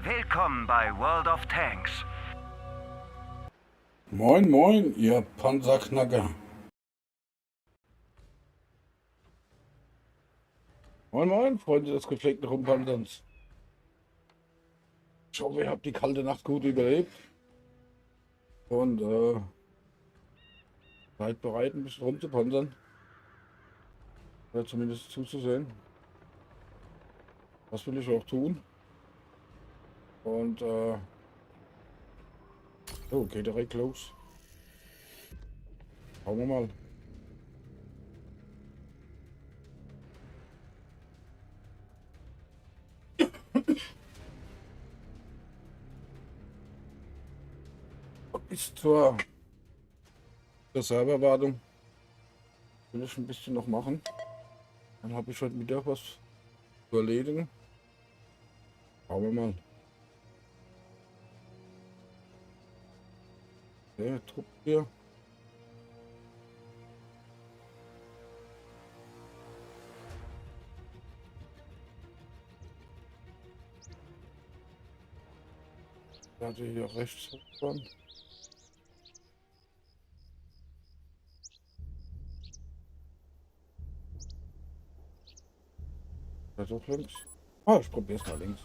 Willkommen bei World of Tanks. Moin, moin, ihr Panzerknacker. Moin, moin, Freunde des gepflegten Rumpanzerns. Ich hoffe, ihr habt die kalte Nacht gut überlebt. Und seid bereit, ein bisschen rumzupanzern. Oder zumindest zuzusehen. Das will ich auch tun. Und oh, geht direkt los. Schauen wir mal. Bis zur Serverwartung will ich ein bisschen noch machen. Dann habe ich heute Mittag was zu erledigen. Schauen wir mal. Der Trupp hier. Warte, hier rechts hochfahren. Da doch links. Ah, ich probiere es mal links.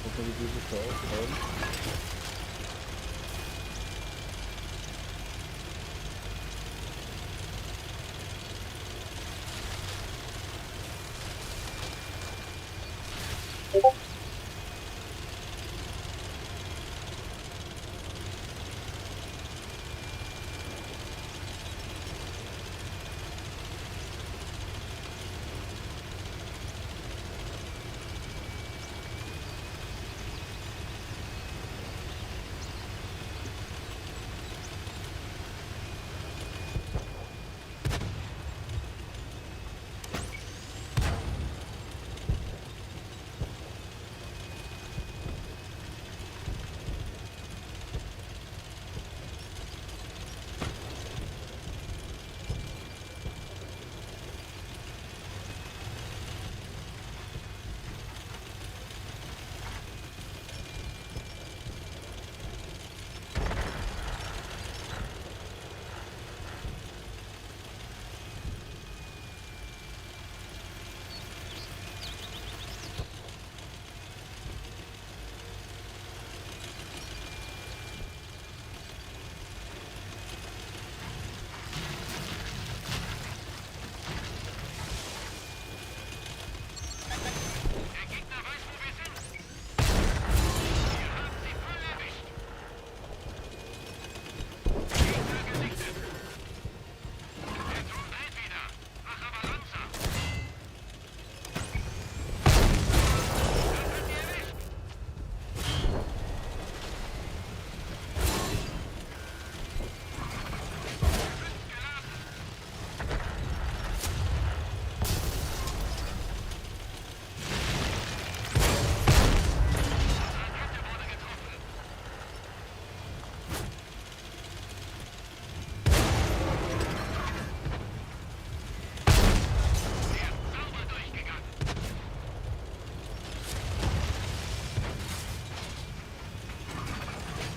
Guck mal, wie die sich da aufreiben.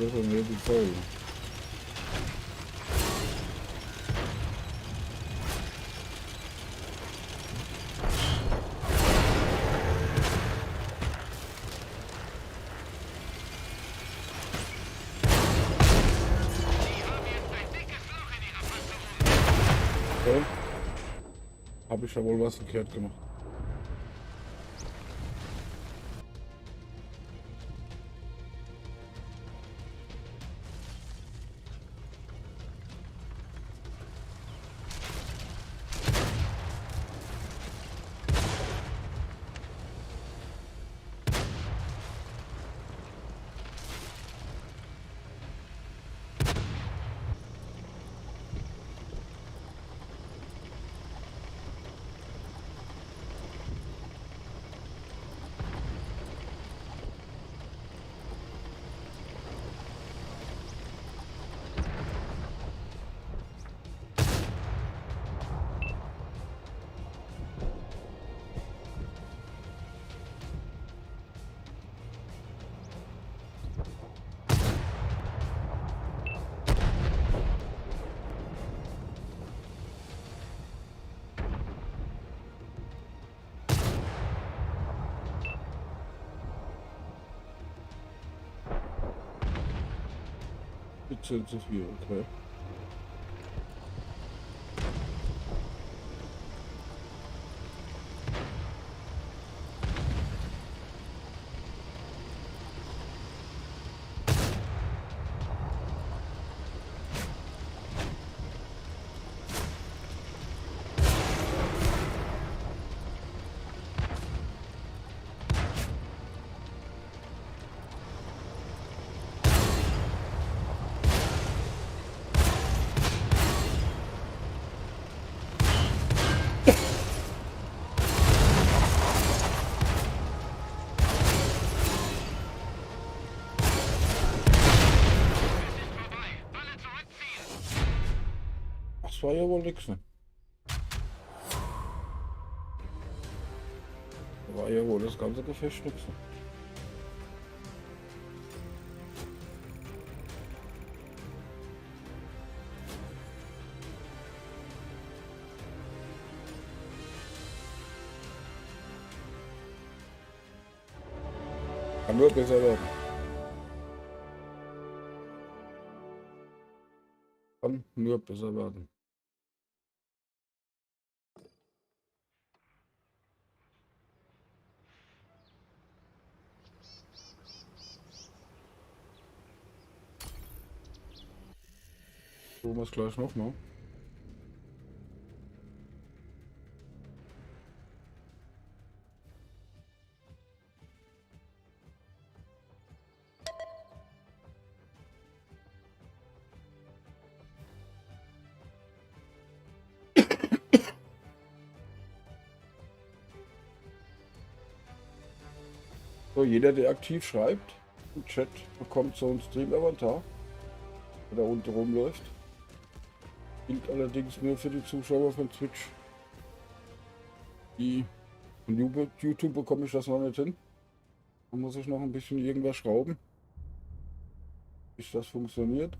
Das ist mir die Folge. Okay. Habe ich ja wohl was verkehrt gemacht. Bitte zu viel, okay. das war ja wohl nix, ne? Da war ja wohl das ganze Gefecht nix, ne? Kann nur besser werden. Kann nur besser werden. So was gleich noch, ne? So, jeder, der aktiv schreibt im Chat, bekommt so ein Stream-Avatar, der da unten rumläuft. Gilt allerdings nur für die Zuschauer von Twitch. Die von YouTube bekomme ich das noch nicht hin. Da muss ich noch ein bisschen irgendwas schrauben, bis das funktioniert.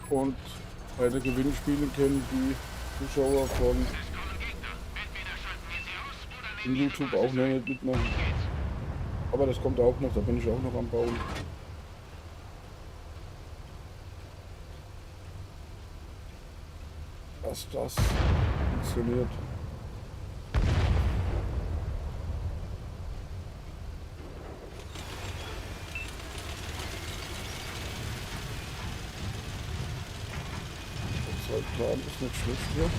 Und bei den Gewinnspielen können die Zuschauer von YouTube auch noch nicht mitmachen. Aber das kommt auch noch, da bin ich auch noch am Bauen. Dass das funktioniert. Der Zeitplan ist nicht schlecht hier.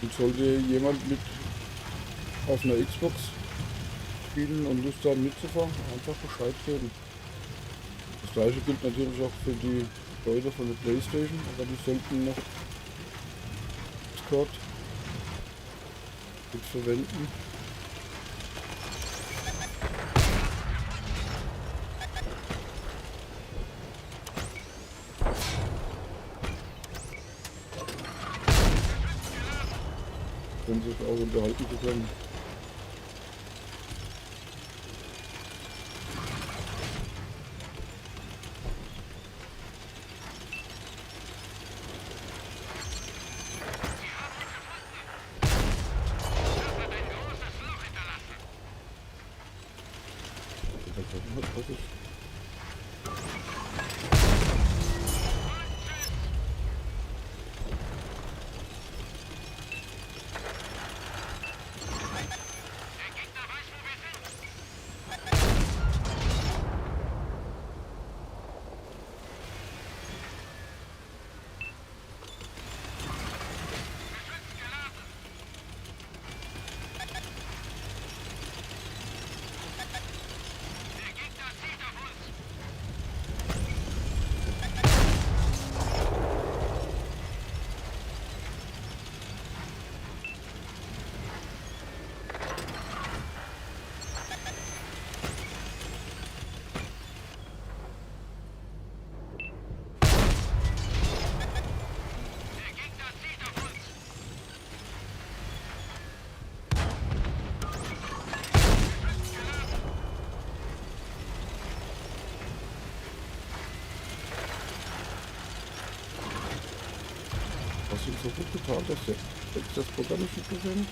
Und sollte jemand mit auf einer Xbox spielen und Lust haben mitzufahren, einfach Bescheid geben. Das gleiche gilt natürlich auch für die Leute von der PlayStation, aber die sollten noch Discord mit verwenden. Um sich auch unterhalten zu können. Was ist? Was ist so gut getan, dass jetzt das Programm nicht gesehen?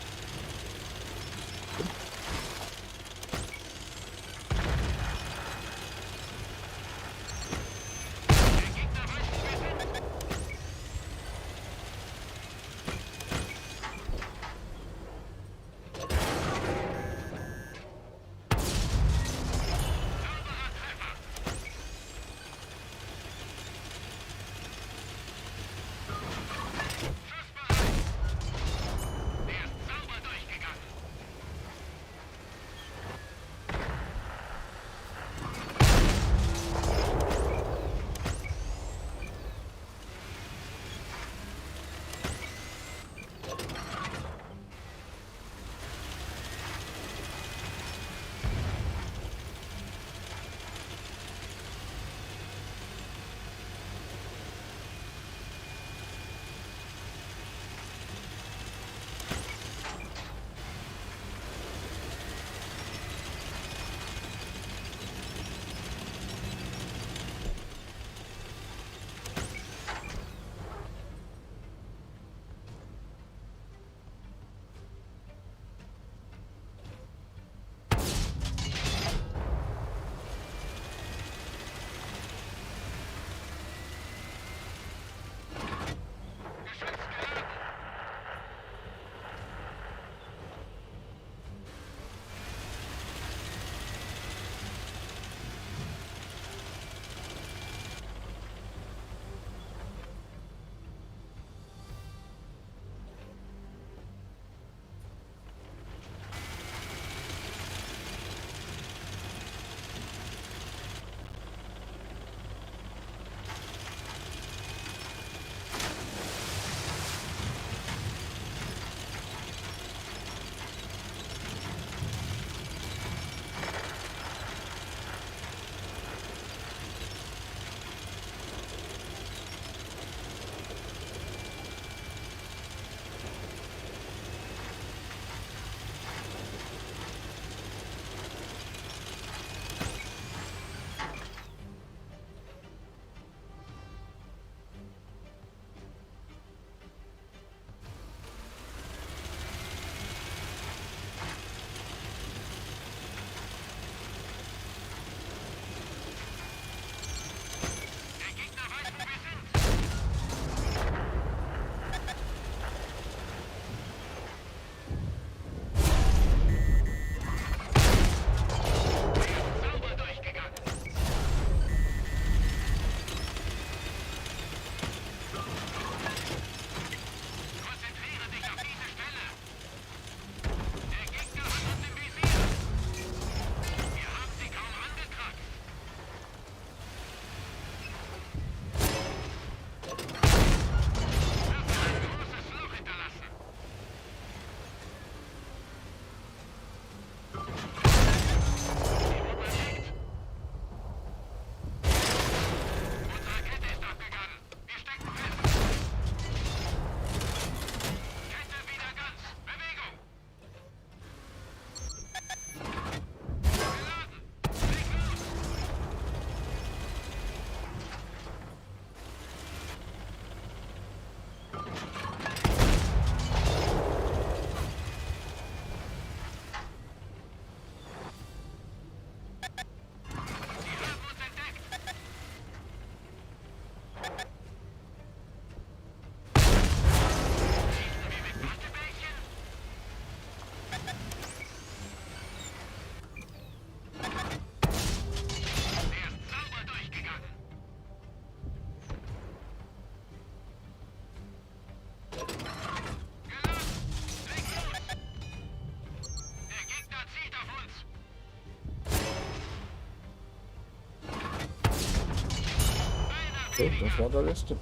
So, das war der letzte.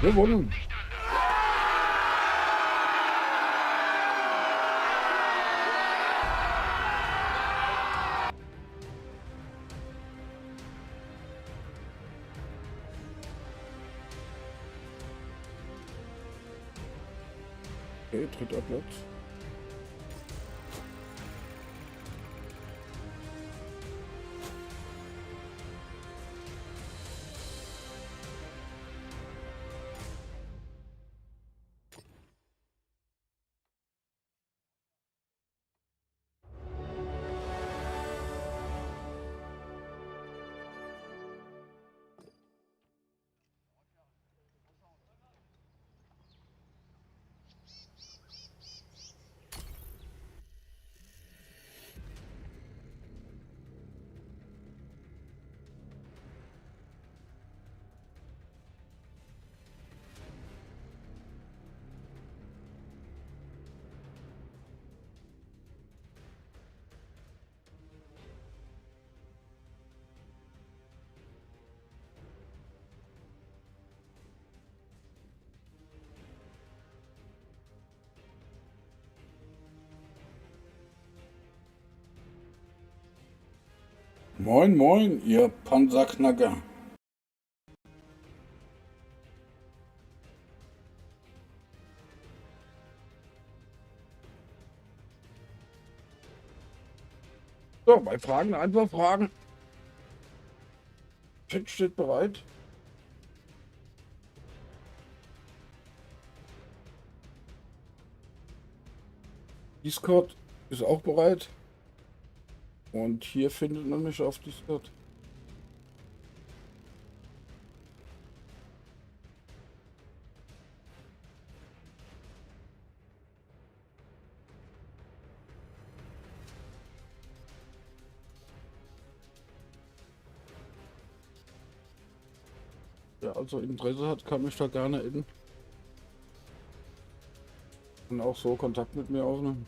Gewonnen. Okay, dritter Platz. Moin, moin, ihr Panzerknacker. So, bei Fragen einfach fragen. Chat steht bereit. Discord ist auch bereit. Und hier findet man mich auf Discord. Wer also Interesse hat, kann mich da gerne adden. Und auch so Kontakt mit mir aufnehmen.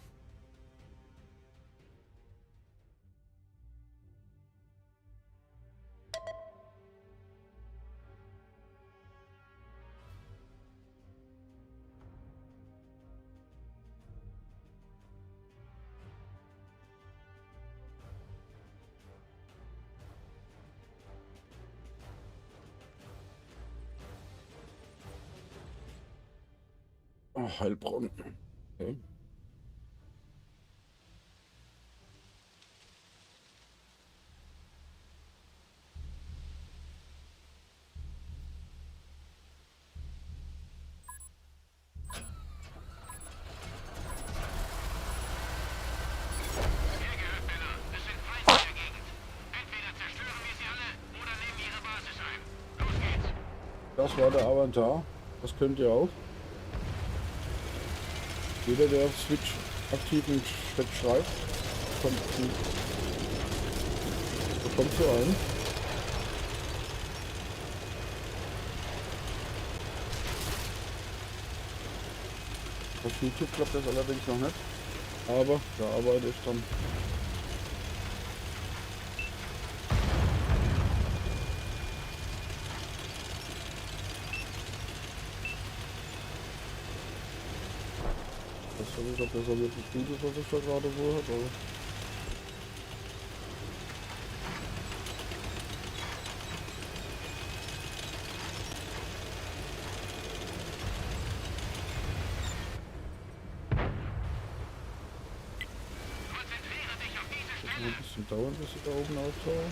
Oh, Heilbronn. Okay. Das war der Avantar. Das könnt ihr auch. Jeder, der auf Switch aktiv im Chat schreibt, bekommt so einen. Auf YouTube klappt das allerdings noch nicht. Aber da arbeite ich dann. Ich weiß nicht, ob das so wirklich gut ist, was ich da gerade wohl habe, aber das wird ein bisschen dauern, bis ich da oben auftauche.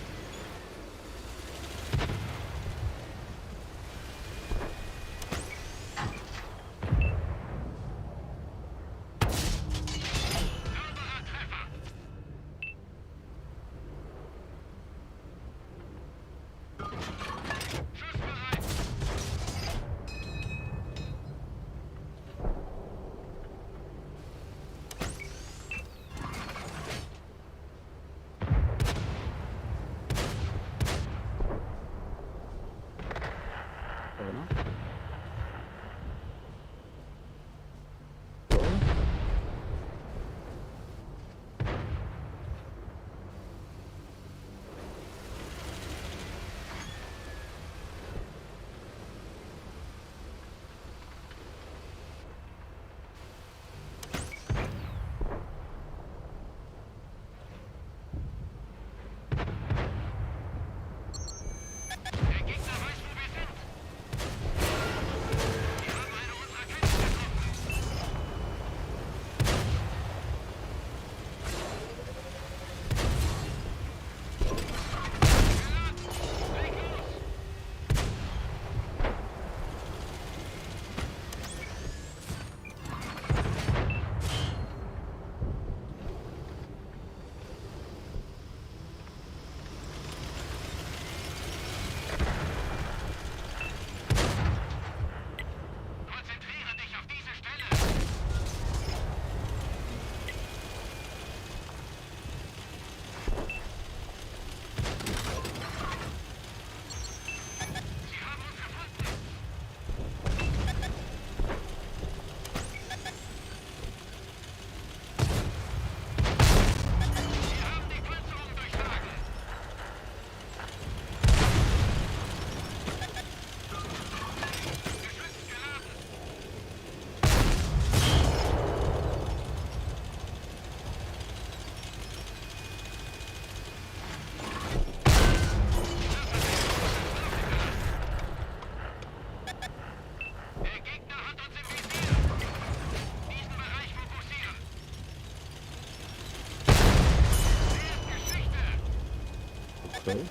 Okay.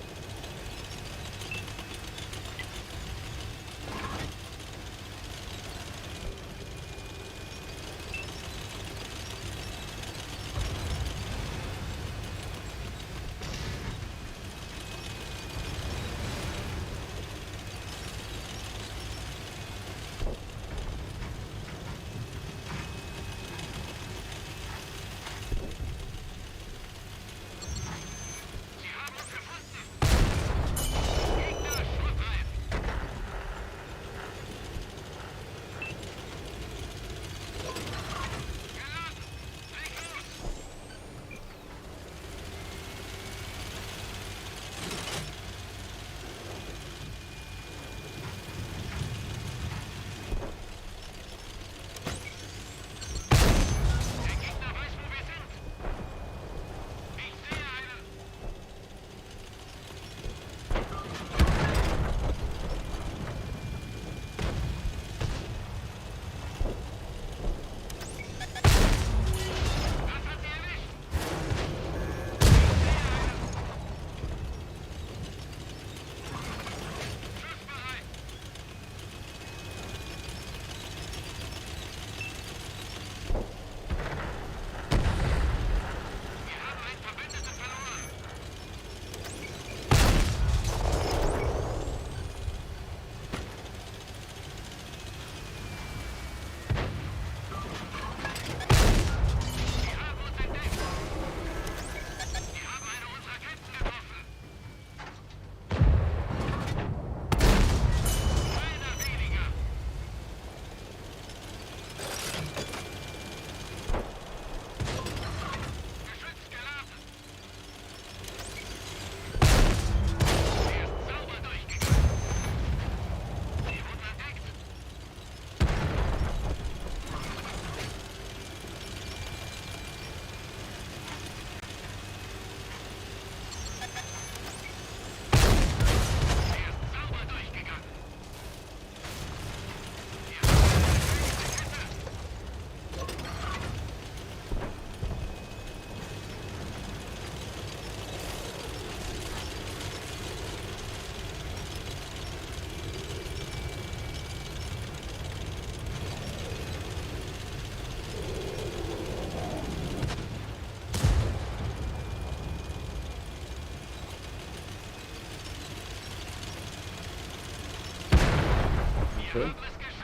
Okay.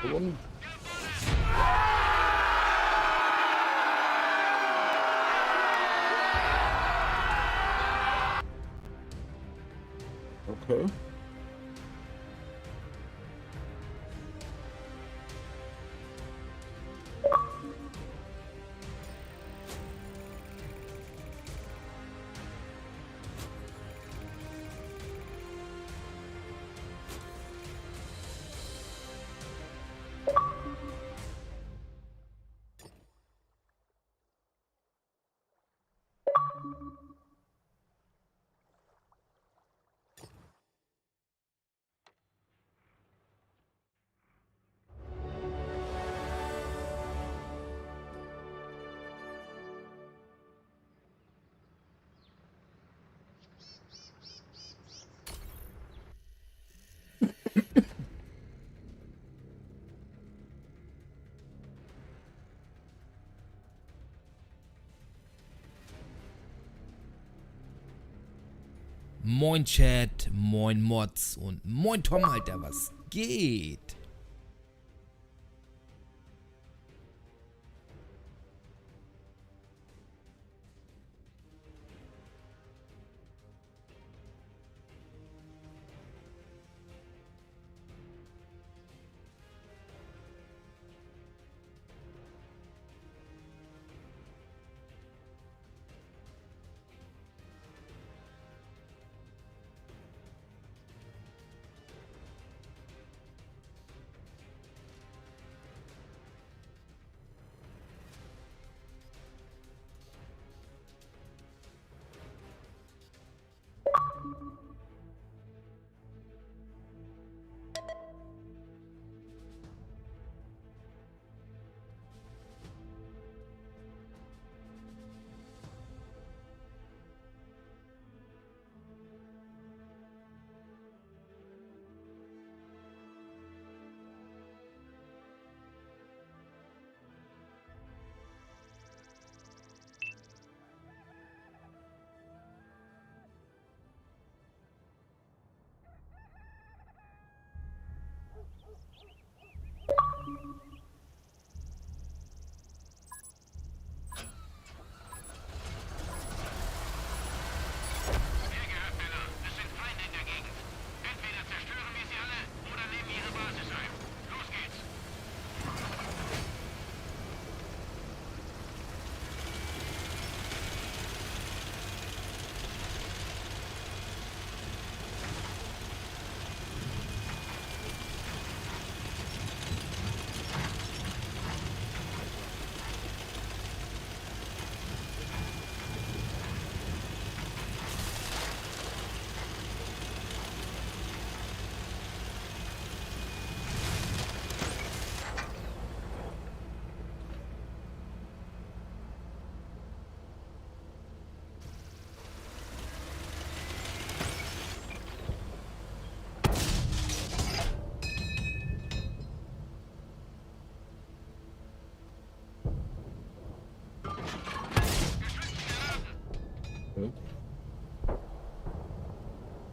Gewonnen. Okay. Moin Chat, moin Mods und moin Tom, Alter, was geht?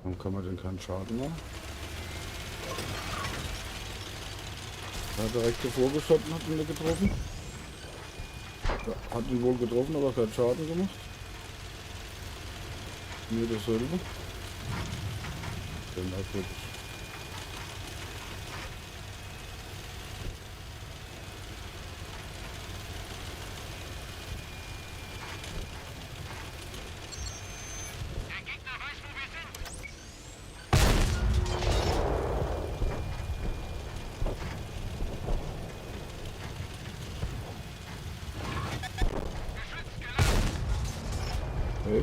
Warum kann man denn keinen Schaden machen? Er hat direkt davor geschossen, hat ihn nicht getroffen. Ja, hat ihn wohl getroffen, aber keinen Schaden gemacht. Mir dasselbe. Sehr merkwürdig. Hey.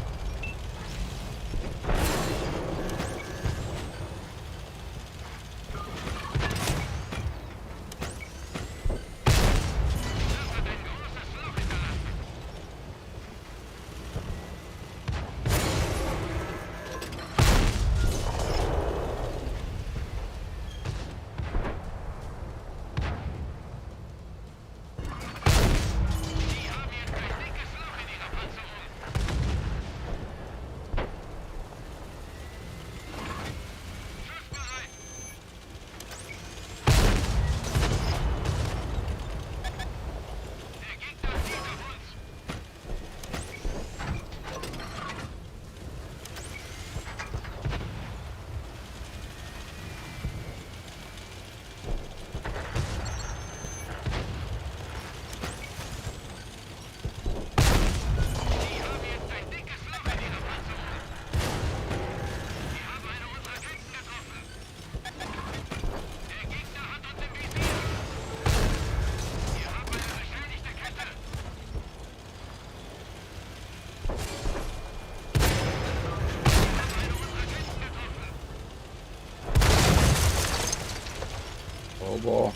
Aber oh,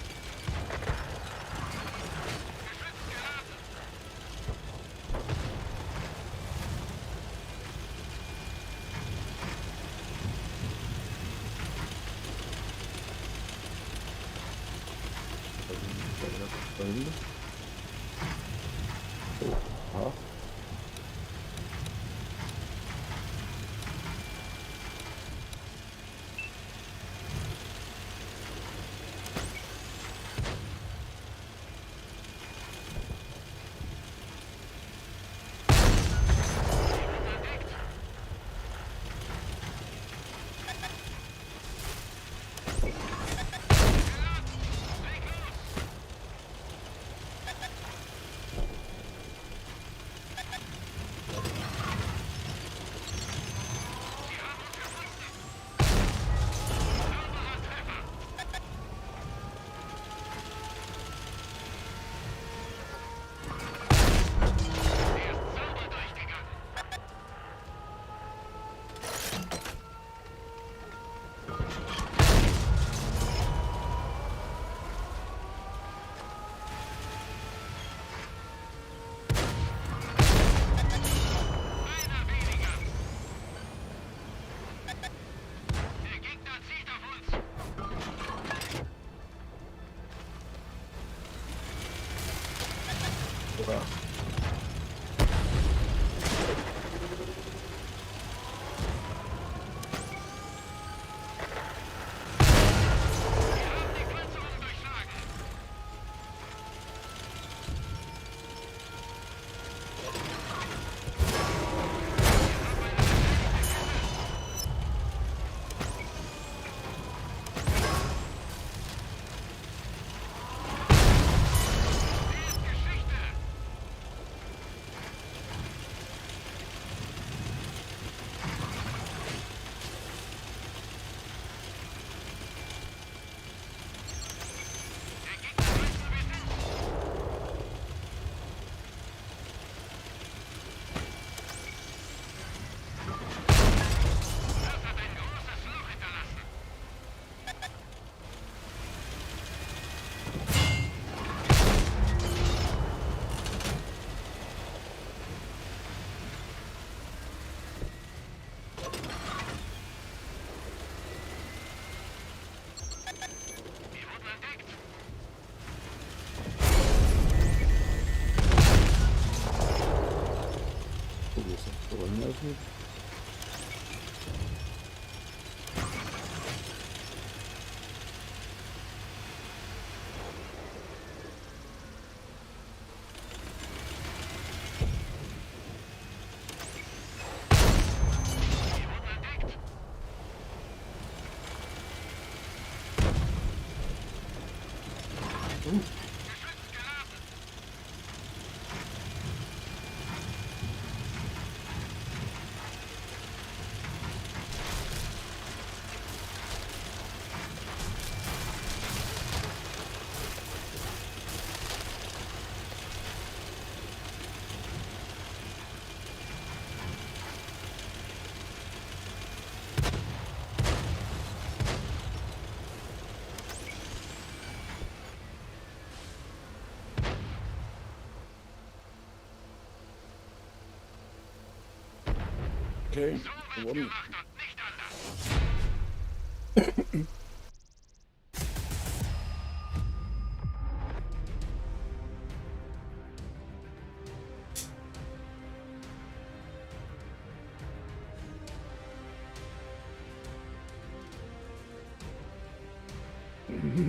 Okay, gewonnen.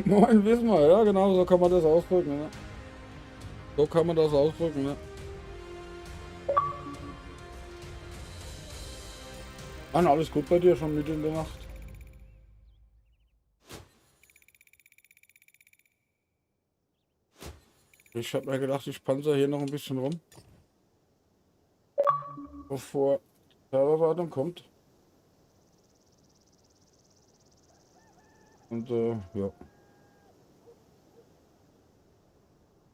Moin Wismar, ja genau, so kann man das ausdrücken, ne? So kann man das ausdrücken, ne? Mann, alles gut bei dir, schon mitten in der Nacht? Ich hab mir gedacht, ich panzer hier noch ein bisschen rum, bevor Serverwartung kommt. Und ja.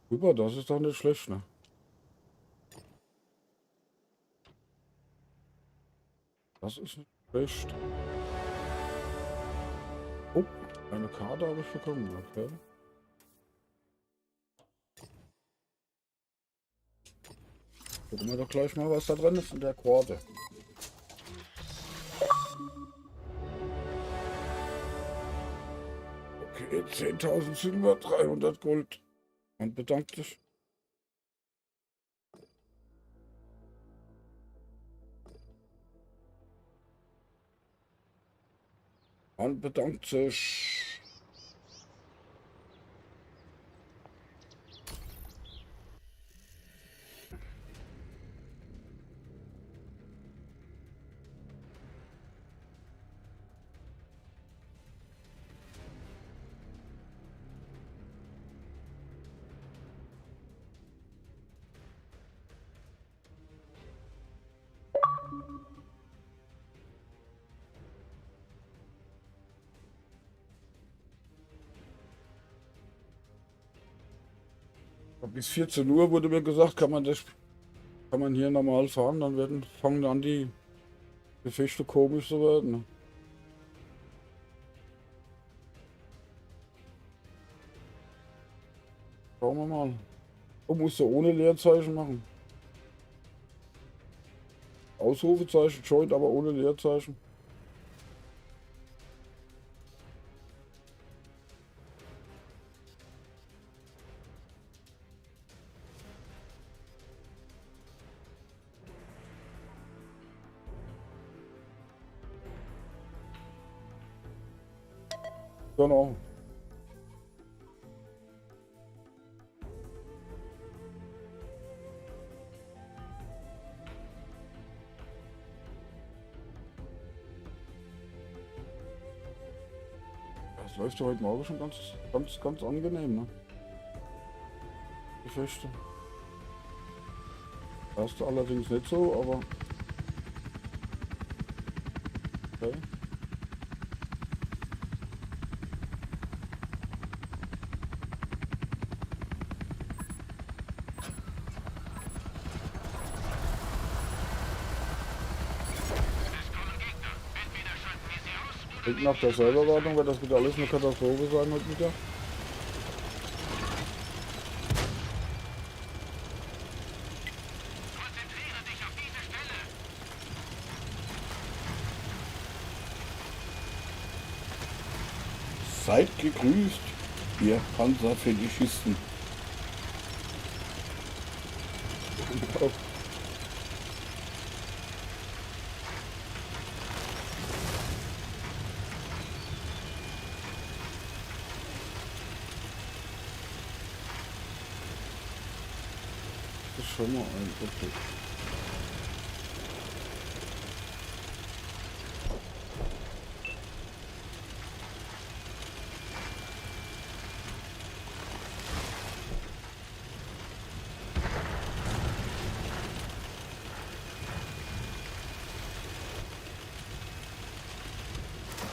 Super, das ist doch nicht schlecht, ne? Das ist nicht schlecht. Oh, eine Karte habe ich bekommen, okay. Gucken wir doch gleich mal, was da drin ist in der Karte. Okay, 10.000 Silber, 300 Gold. Man bedankt sich. Man bedankt sich. Bis 14 Uhr wurde mir gesagt, kann man hier normal fahren, dann fangen an die Gefechte komisch zu werden. Ne? Schauen wir mal. Oh, musst du ohne Leerzeichen machen. Ausrufezeichen, Joint, aber ohne Leerzeichen. Genau. Das läuft ja heute Morgen schon ganz angenehm, ne? Gefechte. Erste allerdings nicht so, aber okay. Und nach der Serverwartung wird das wieder alles eine Katastrophe sein heute Mittag. Seid gegrüßt, ihr Panzerfetischisten. Das ist schon mal ein okay.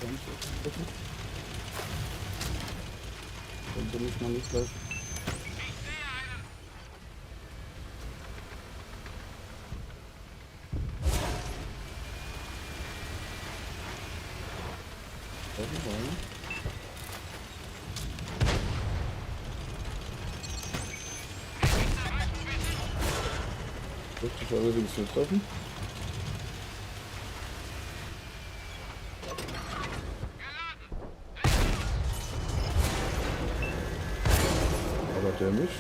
Ganz gucken. Dann bin ich mal nicht gleich. Dürfte ich allerdings nicht treffen. Aber der nicht.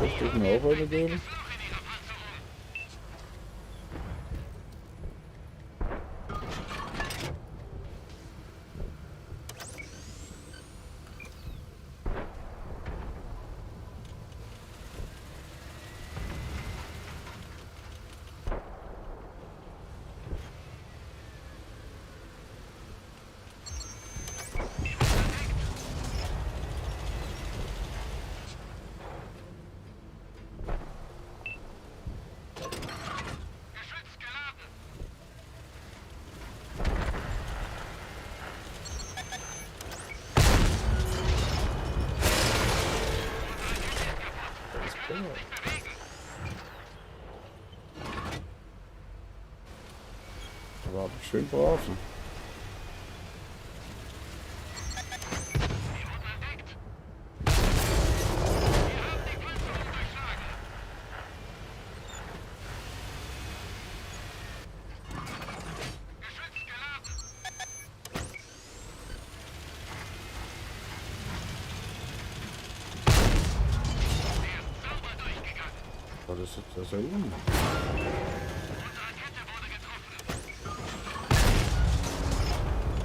Das dürfen wir auch weitergeben. Aber schön brav. Das ist jetzt das selten.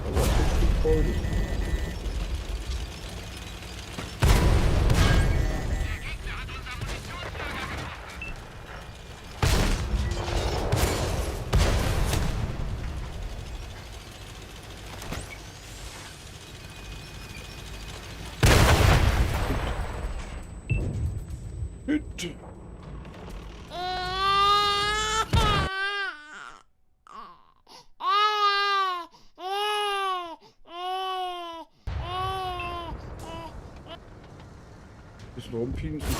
Aber richtig freudig. Hüt. Bisschen rumpinsen.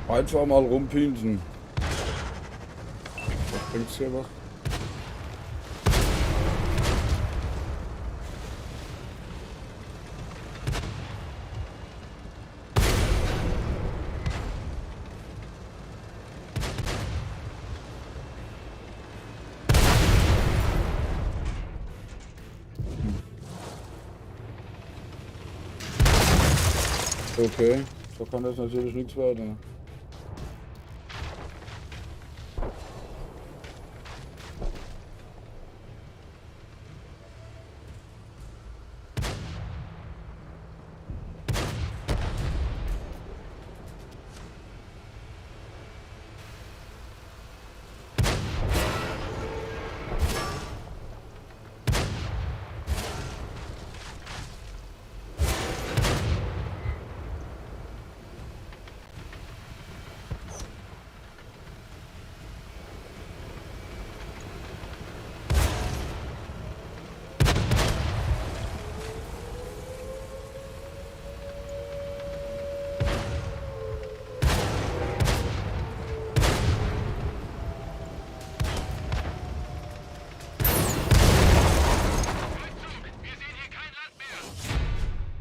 Einfach mal rumpinsen. Was bringt's hier was? Okay, so kann das natürlich nichts werden.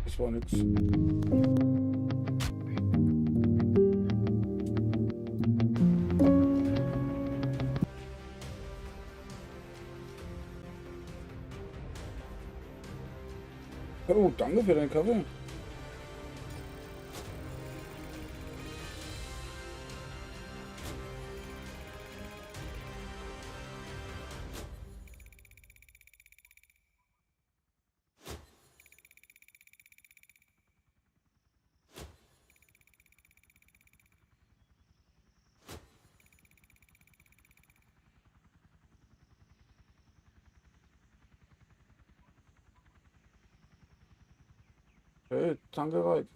Das war nix. Oh, danke für deinen Kaffee. Hey, danke, Reik.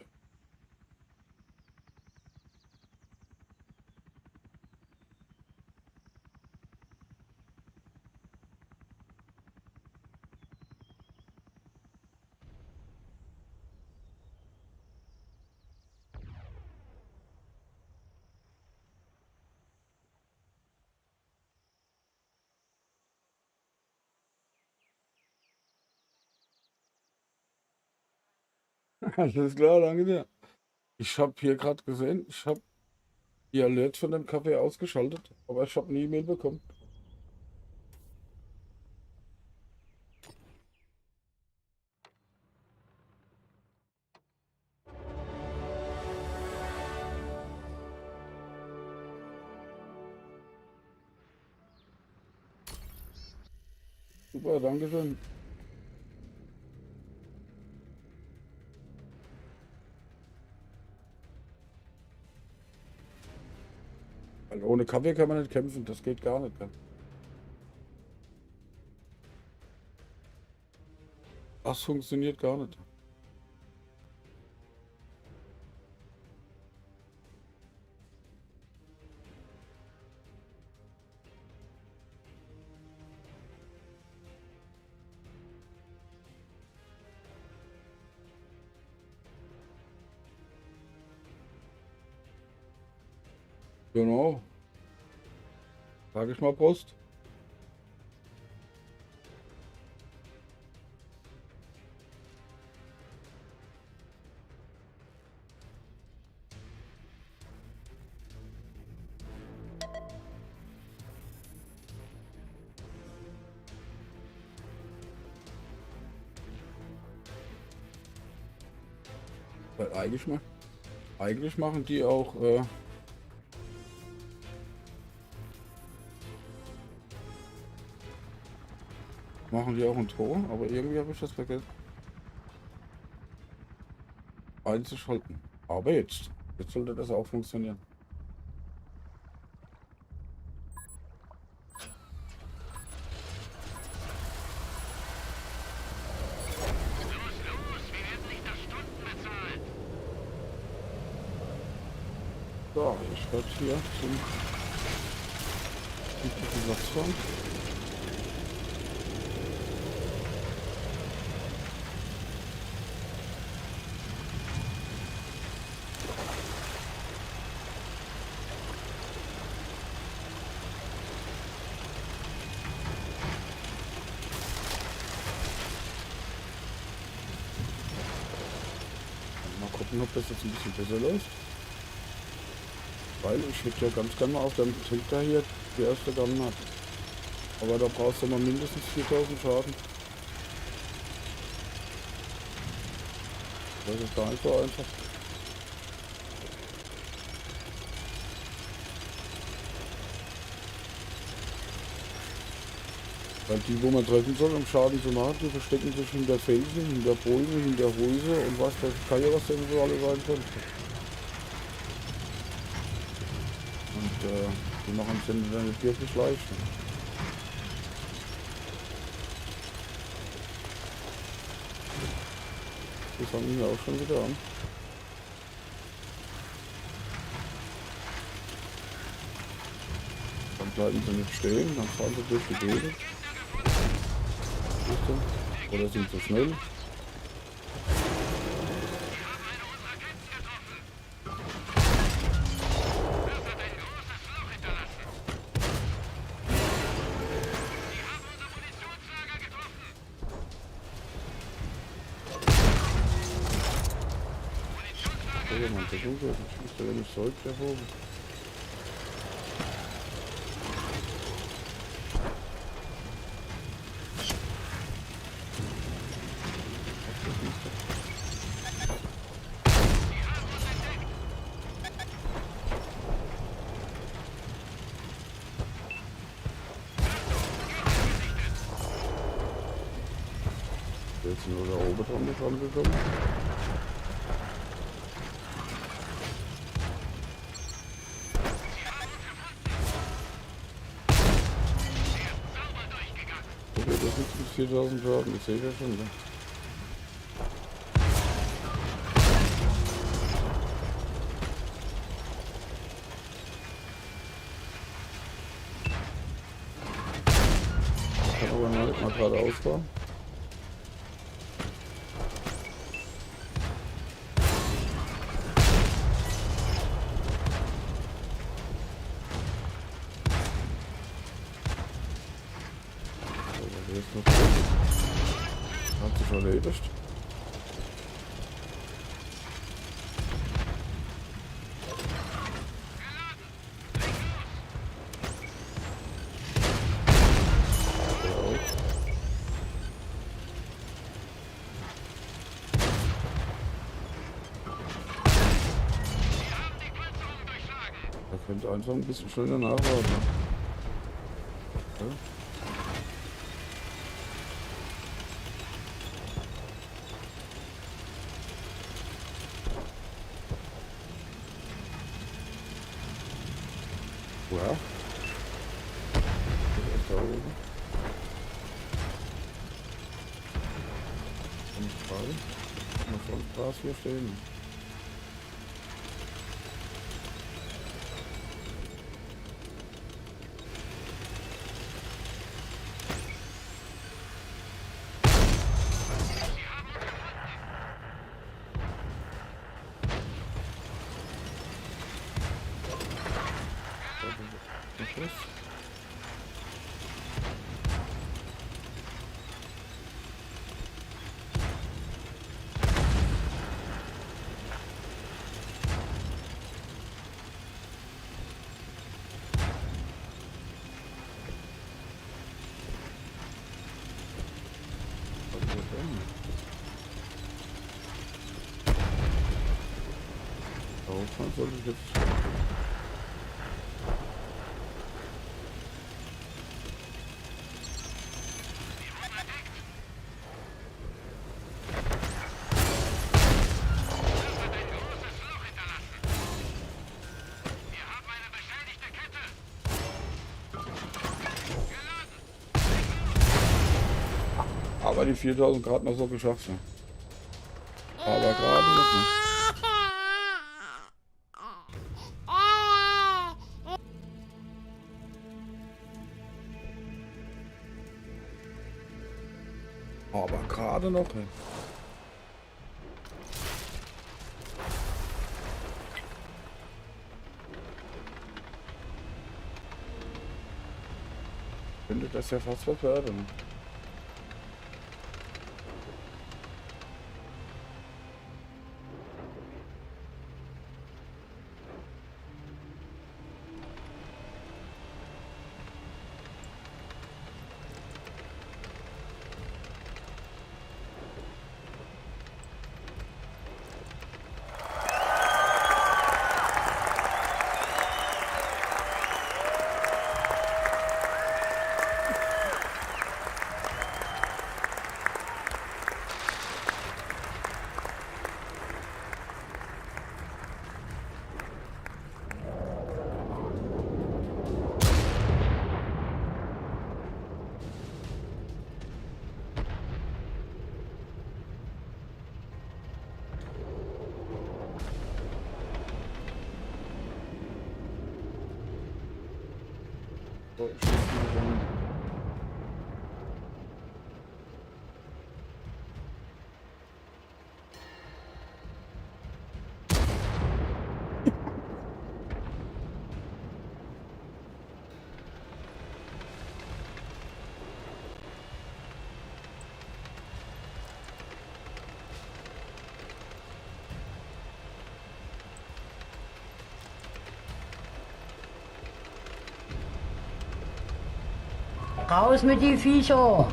Alles klar, danke dir. Ich habe hier gerade gesehen, ich habe die Alert von dem Kaffee ausgeschaltet, aber ich habe eine E-Mail bekommen. Super, danke schön. Weil ohne Kaffee kann man nicht kämpfen, das geht gar nicht. Gell? Das funktioniert gar nicht. Genau. Sag ich mal Prost. Weil eigentlich machen die auch ein Tor, aber irgendwie habe ich das vergessen einzuschalten. Aber jetzt sollte das auch funktionieren. So, ich werde hier zum Platz fahren. Mal gucken, ob das jetzt ein bisschen besser läuft. Weil ich hätte ja ganz gerne mal auf dem Tilter hier die erste Gun hat. Aber da brauchst du mal mindestens 4000 Schaden. Das ist gar nicht so einfach. Weil die, wo man treffen soll, um Schaden zu machen, die verstecken sich hinter Felsen, hinter Bäumen, hinter Häuser und was, das kann ja was denn so alles sein könnte. Und die machen es dann nicht wirklich leicht. Die fangen hier auch schon wieder an. Dann bleiben sie nicht stehen, dann fahren sie durch die Gegend. Oder sind sie schnell? Oh, man versucht, ich müsste ja nicht Zeug hervorgehen. Jetzt sind wir da oben dran gekommen. Okay, das ist mit 4000 Schaden, das sehe ich ja schon. Ne? geradeaus da. So, der ist noch drin. Hat sich erledigt. Da könnte einfach ein bisschen schneller nachladen. Ja. Ja. Das ist da oben. Und frei. Mal voll Gras hier stehen. Was? Auffahren sollte ich jetzt. Aber die 4000 Grad noch so geschafft, ja. Aber gerade noch nicht. Aber gerade noch nicht. Könnte das ja fast was werden. So, ich schieß mal rein. Raus mit die Viecher!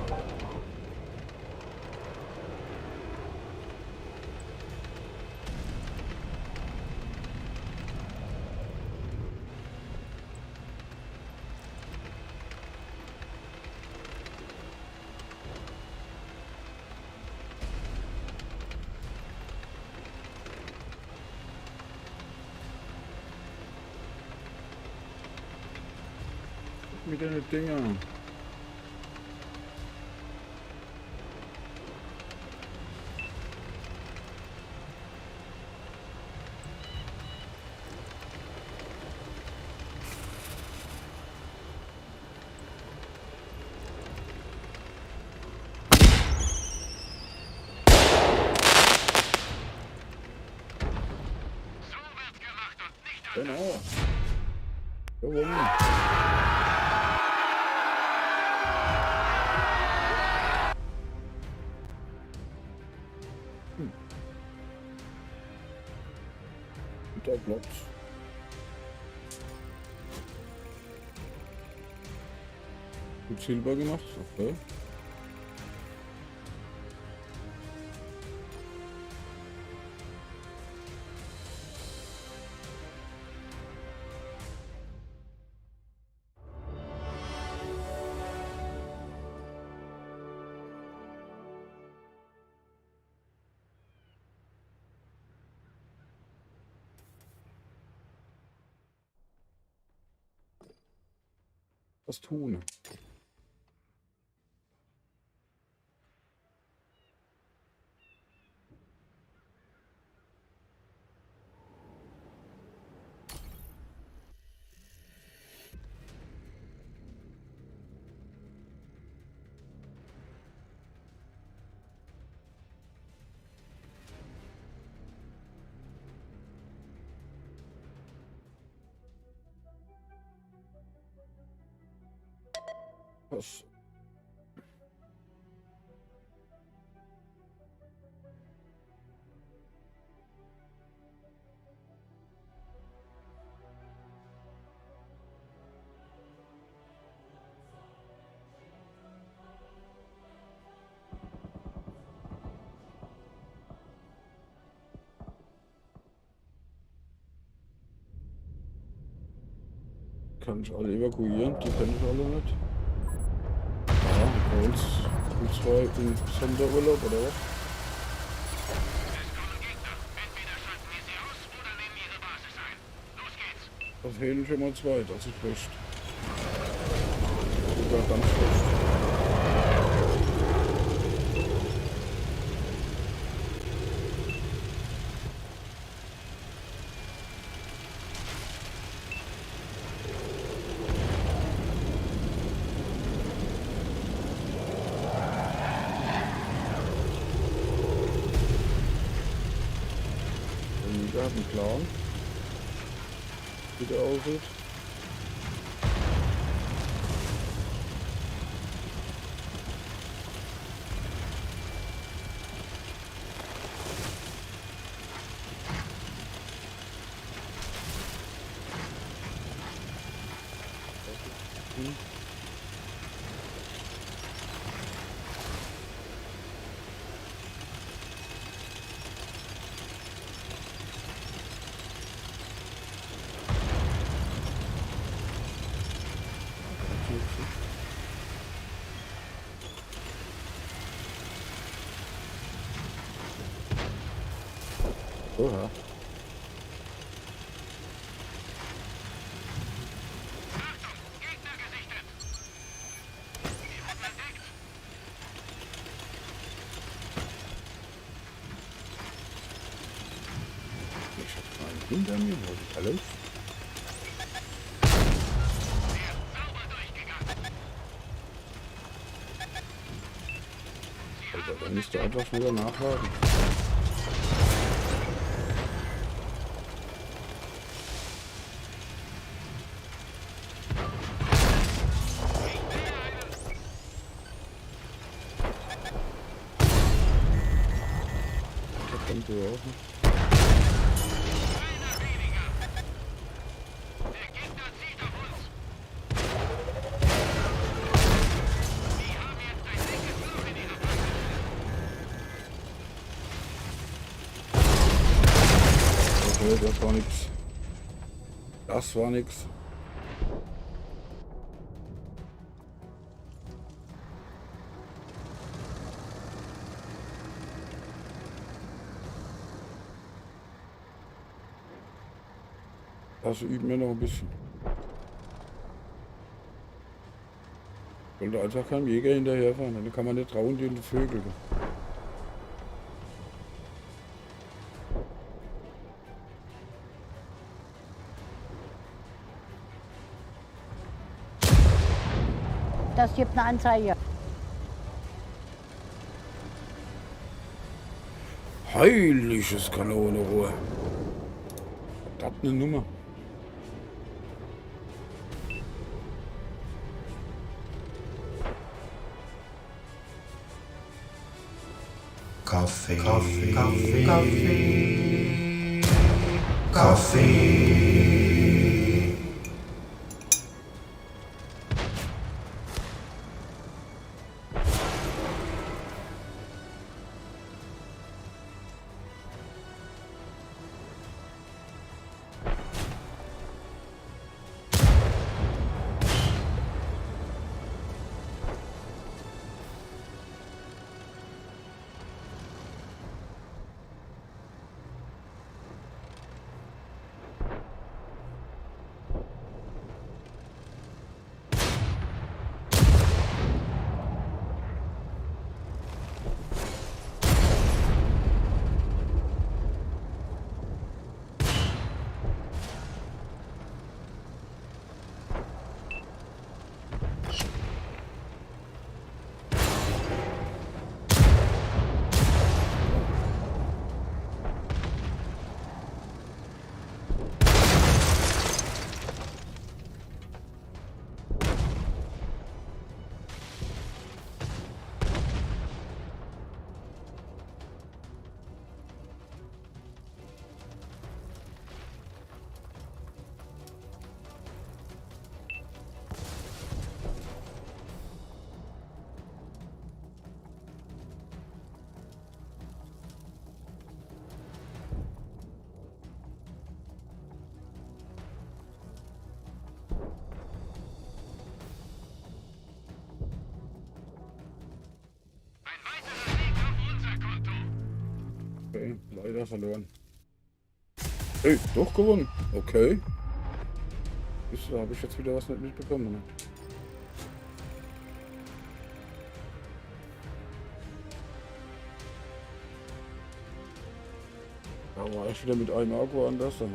Mit den Dingern. Genau. Gewonnen. Guter Platz. Gut Silber gemacht, okay. Was tun? Was? Kann ich alle evakuieren? Die kann ich alle nicht. Ja, bei uns und zwei im Sonderurlaub oder was? Da fehlen schon mal zwei, das ist recht. Sogar ganz recht. Der hat einen Plan, wie der aussieht. Oha. Ich hab einen hinter mir, wo ist alles? Alter, dann müsst ihr einfach schneller nachladen. Das kommt so auch nicht. Okay, das war nix. Das war nix. Das üben wir noch ein bisschen. Ich wollte einfach keinem Jäger hinterherfahren, dann kann man nicht trauen, die Vögel. Das gibt eine Anzeige. Heiliges Kanonenrohr. Das eine Nummer. Kaffee, Kaffee, Kaffee, Kaffee, Kaffee. Okay, leider verloren. Hey, doch gewonnen. Okay. Da habe ich jetzt wieder was nicht mitbekommen. Ne? Da war ich wieder mit einem Akku anders. Ne?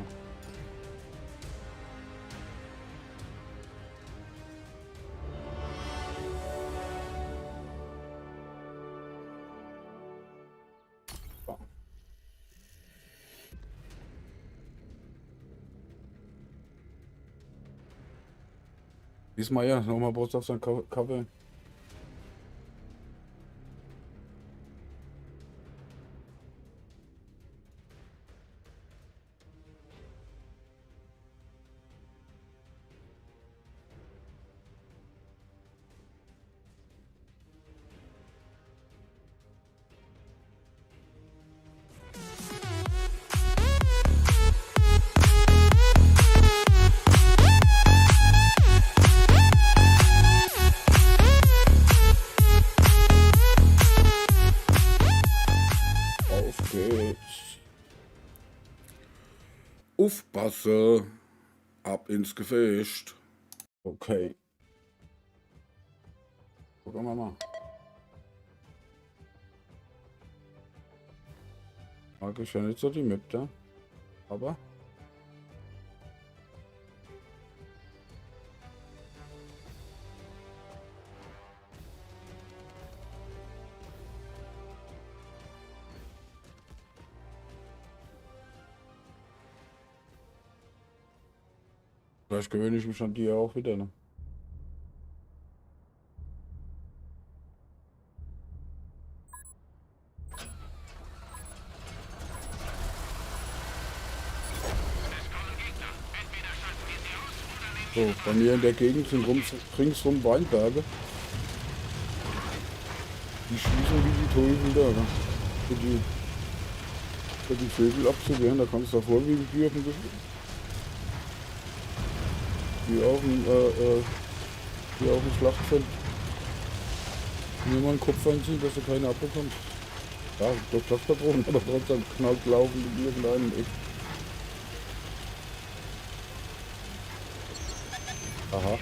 Diesmal ja, nochmal Brust auf sein Kaffee. Aufpasse, ab ins Gefecht. Okay. Gucken wir mal. Mag ich ja nicht so die Map da. Aber. Vielleicht gewöhne ich mich an die auch wieder, ne? So, bei mir in der Gegend sind ringsrum Weinberge. Die schießen wie die Teufel da, ne? Für die Vögel abzuwehren, da kannst du davor wie ein Bier auf dem hier auf dem Schlachtfeld mir mal einen Kopf einziehen, dass du keine abbekommst. Ja, durch Platzpatronen, aber trotzdem knallt laufen in irgendeinem Eck. Aha.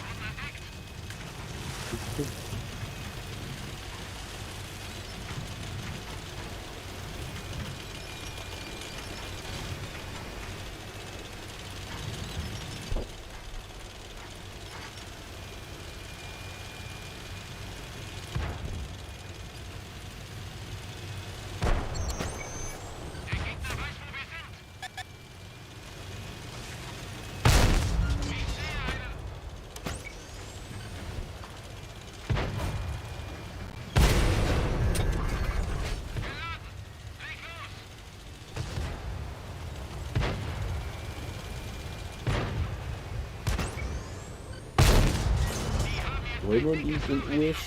Raymond in den US.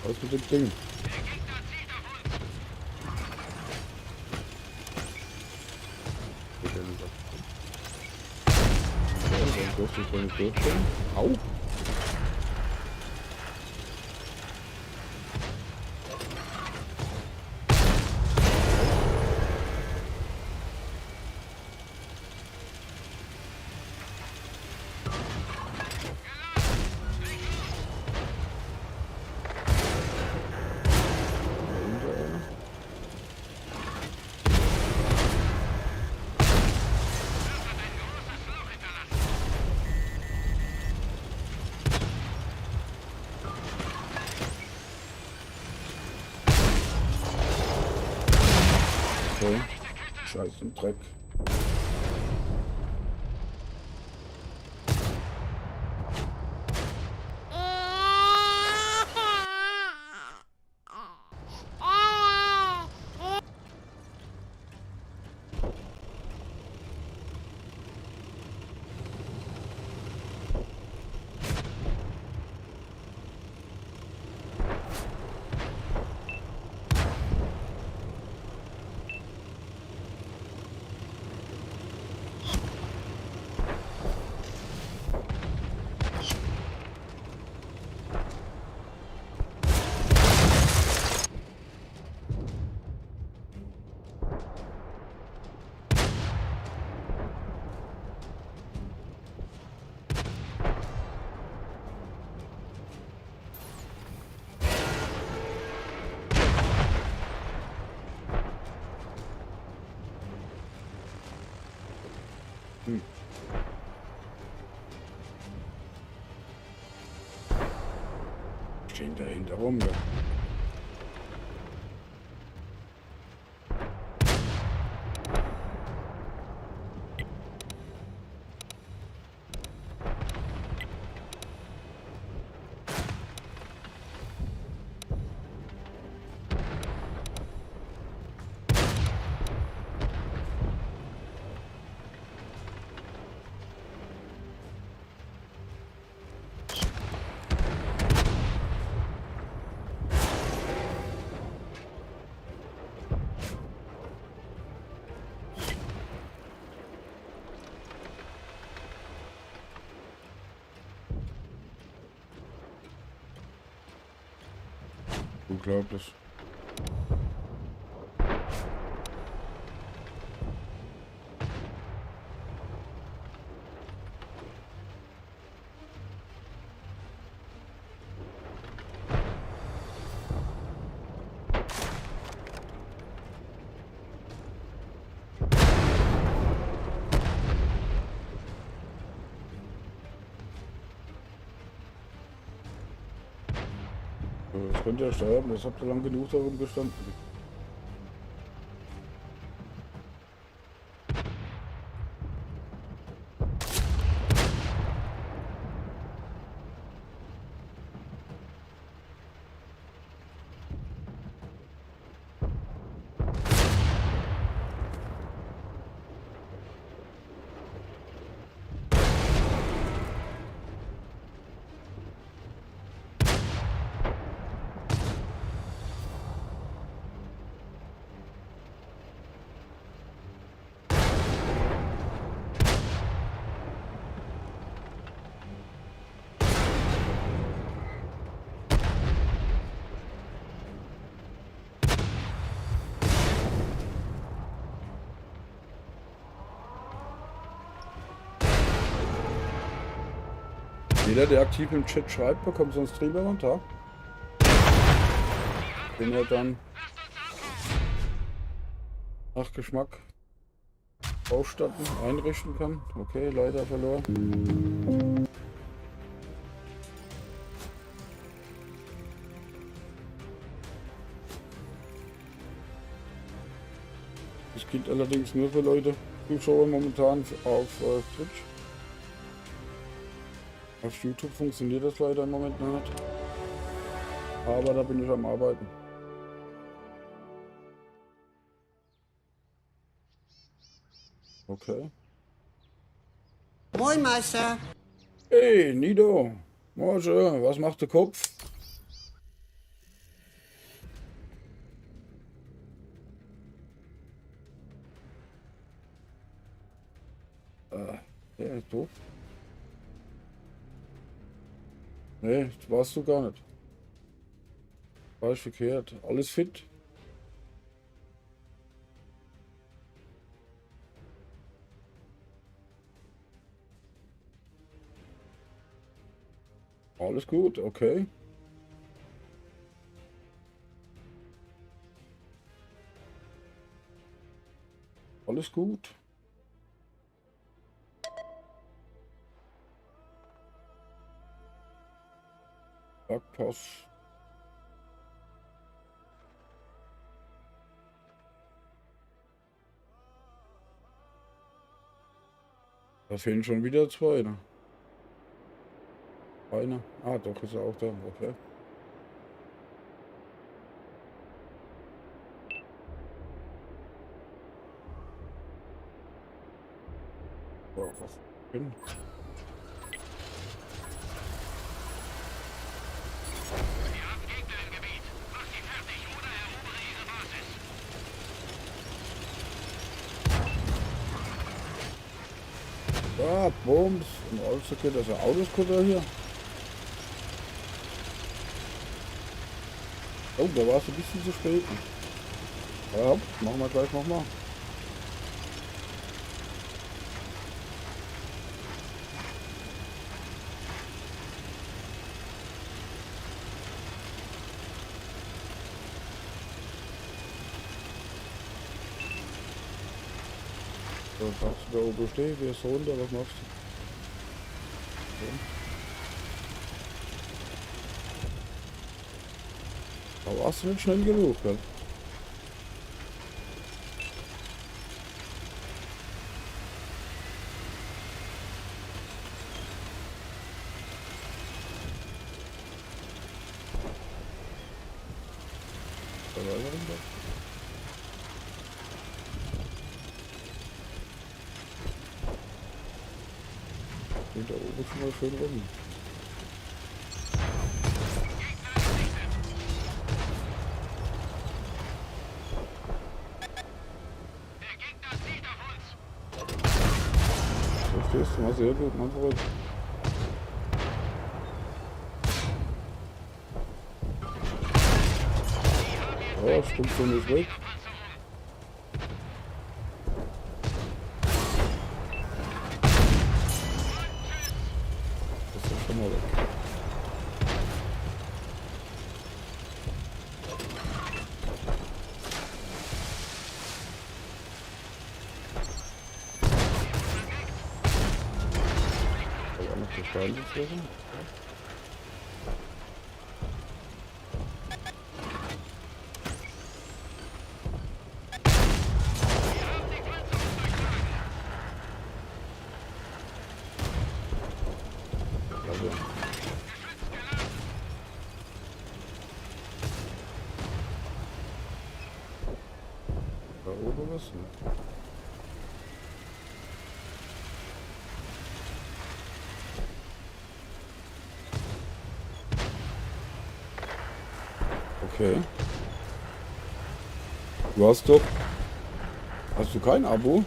Was mit dem Ding? Dann durfte ich wohl nicht durchstellen. Au! Okay. Scheiß und Dreck. Stehen dahinter rum, ja. Unglaublich. Das könnte ja sterben, das habt ihr lang genug darum gestanden. Jeder, der aktiv im Chat schreibt, bekommt so einen Streamer-Kommentar, den er dann nach Geschmack ausstatten, einrichten kann. Okay, leider verloren. Das gilt allerdings nur für Leute, Zuschauer momentan auf Twitch. Auf YouTube funktioniert das leider im Moment noch nicht. Aber da bin ich am Arbeiten. Okay. Moin, Meister. Hey, Nido. Morgen, was macht der Kopf? Der ist doof. Nee, das warst du gar nicht. War ich verkehrt. Alles fit? Alles gut, okay. Alles gut. Backpass. Da fehlen schon wieder zwei, ne? Einer. Ah, doch, ist er auch da. Okay. So, was hin? Ah, Bums. Und also geht das ein Autoskutter hier. Oh, da war es ein bisschen zu spät. Ja, machen wir gleich nochmal. So, sagst du da oben stehen, wir sind runter, was machst du? So. Da warst du nicht schnell genug, gell? Da war er runter. Und da oben schon mal schön rum. So stehst du mal sehr gut, mein Freund. Ja, stimmt schon nicht weg. Das ist schon mal weg. Aber auch noch der Stein drin. Also. Da oben was? Ne? Okay. Du hast doch... Hast du kein Abo?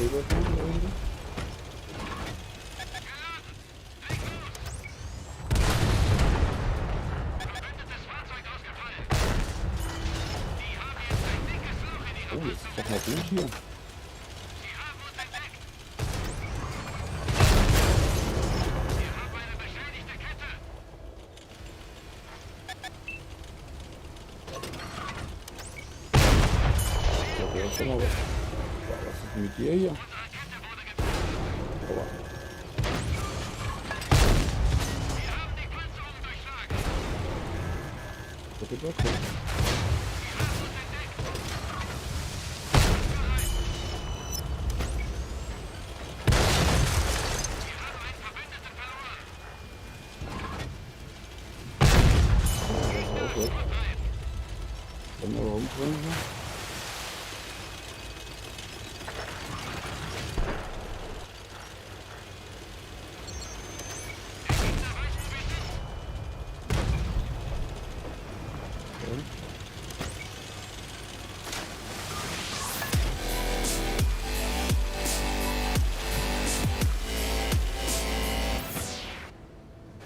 Federboden da hinten. Oh, jetzt ist doch mal gut hier. Ja, schon mal was. Was ist denn mit dir hier? Aua. Bitte, bitte. Okay. Dann mal rumdrehen.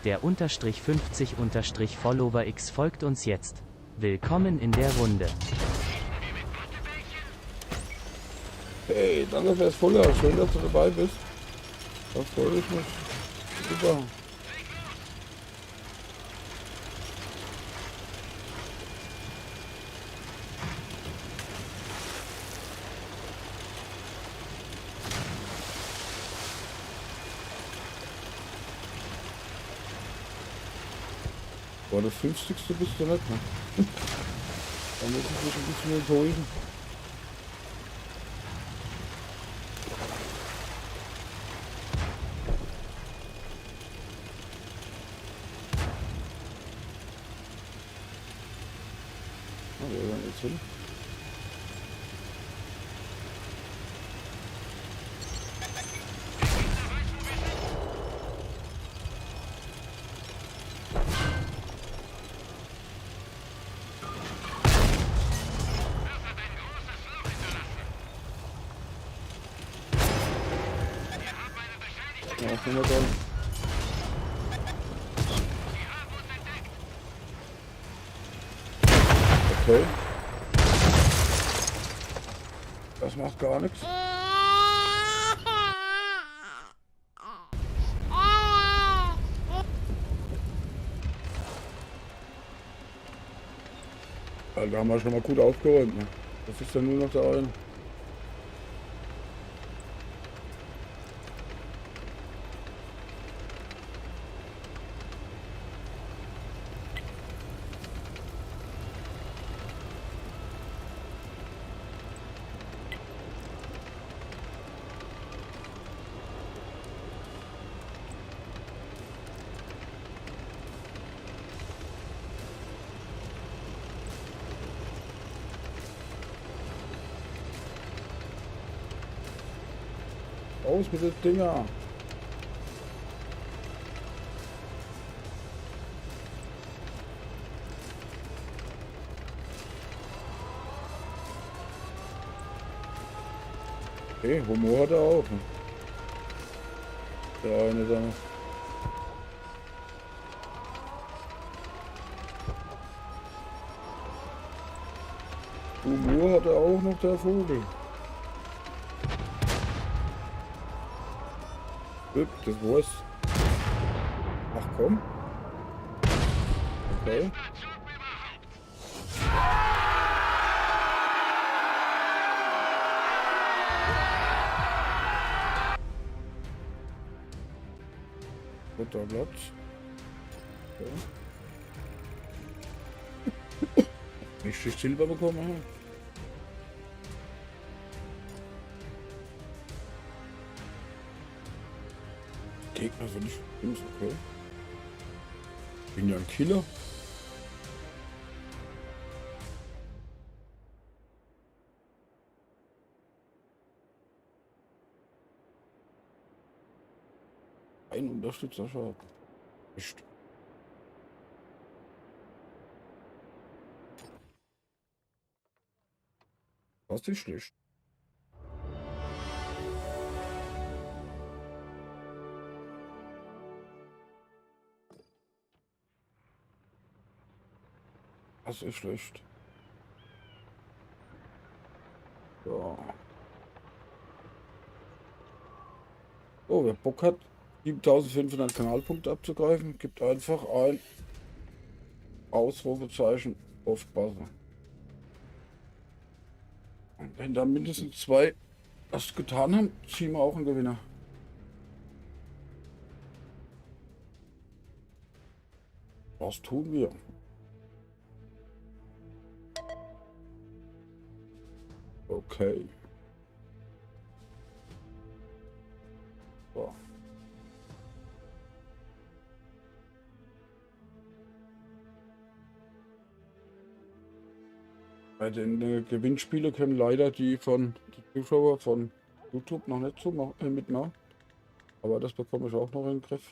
Der _50 Follower X folgt uns jetzt. Willkommen in der Runde. Hey, danke fürs Fuller. Schön, dass du dabei bist. Da freue ich mich. Super. Boah, das 50. bist du nicht, ne? Da muss ich mich ein bisschen enttäuschen. Ah, wer war denn jetzt hin? Ja, können wir dann. Okay. Das macht gar nichts. Weil da haben wir schon mal gut aufgeräumt. Ne? Das ist dann nur noch der eine. Aus mit den Dinger. Okay, Humor hat er auch. Ne? Der eine da. Humor hat er auch noch, der Vogel. Das war's. Ach komm. Okay. Guter Platz. Okay. Richtig Silber bekommen. Gegner sind nicht gut, okay. Bin ja ein Killer. Ein Unterstützer schaden. Nicht. Das ist schlecht. Das ist schlecht. So. Oh, wer Bock hat, 7500 Kanalpunkte abzugreifen, gibt einfach ein Ausrufezeichen aufpassen. Und wenn da mindestens 2 das getan haben, ziehen wir auch einen Gewinner. Das tun wir. Okay. So. Bei den Gewinnspielen können leider die Zuschauer von YouTube noch nicht so mitmachen. Aber das bekomme ich auch noch in den Griff.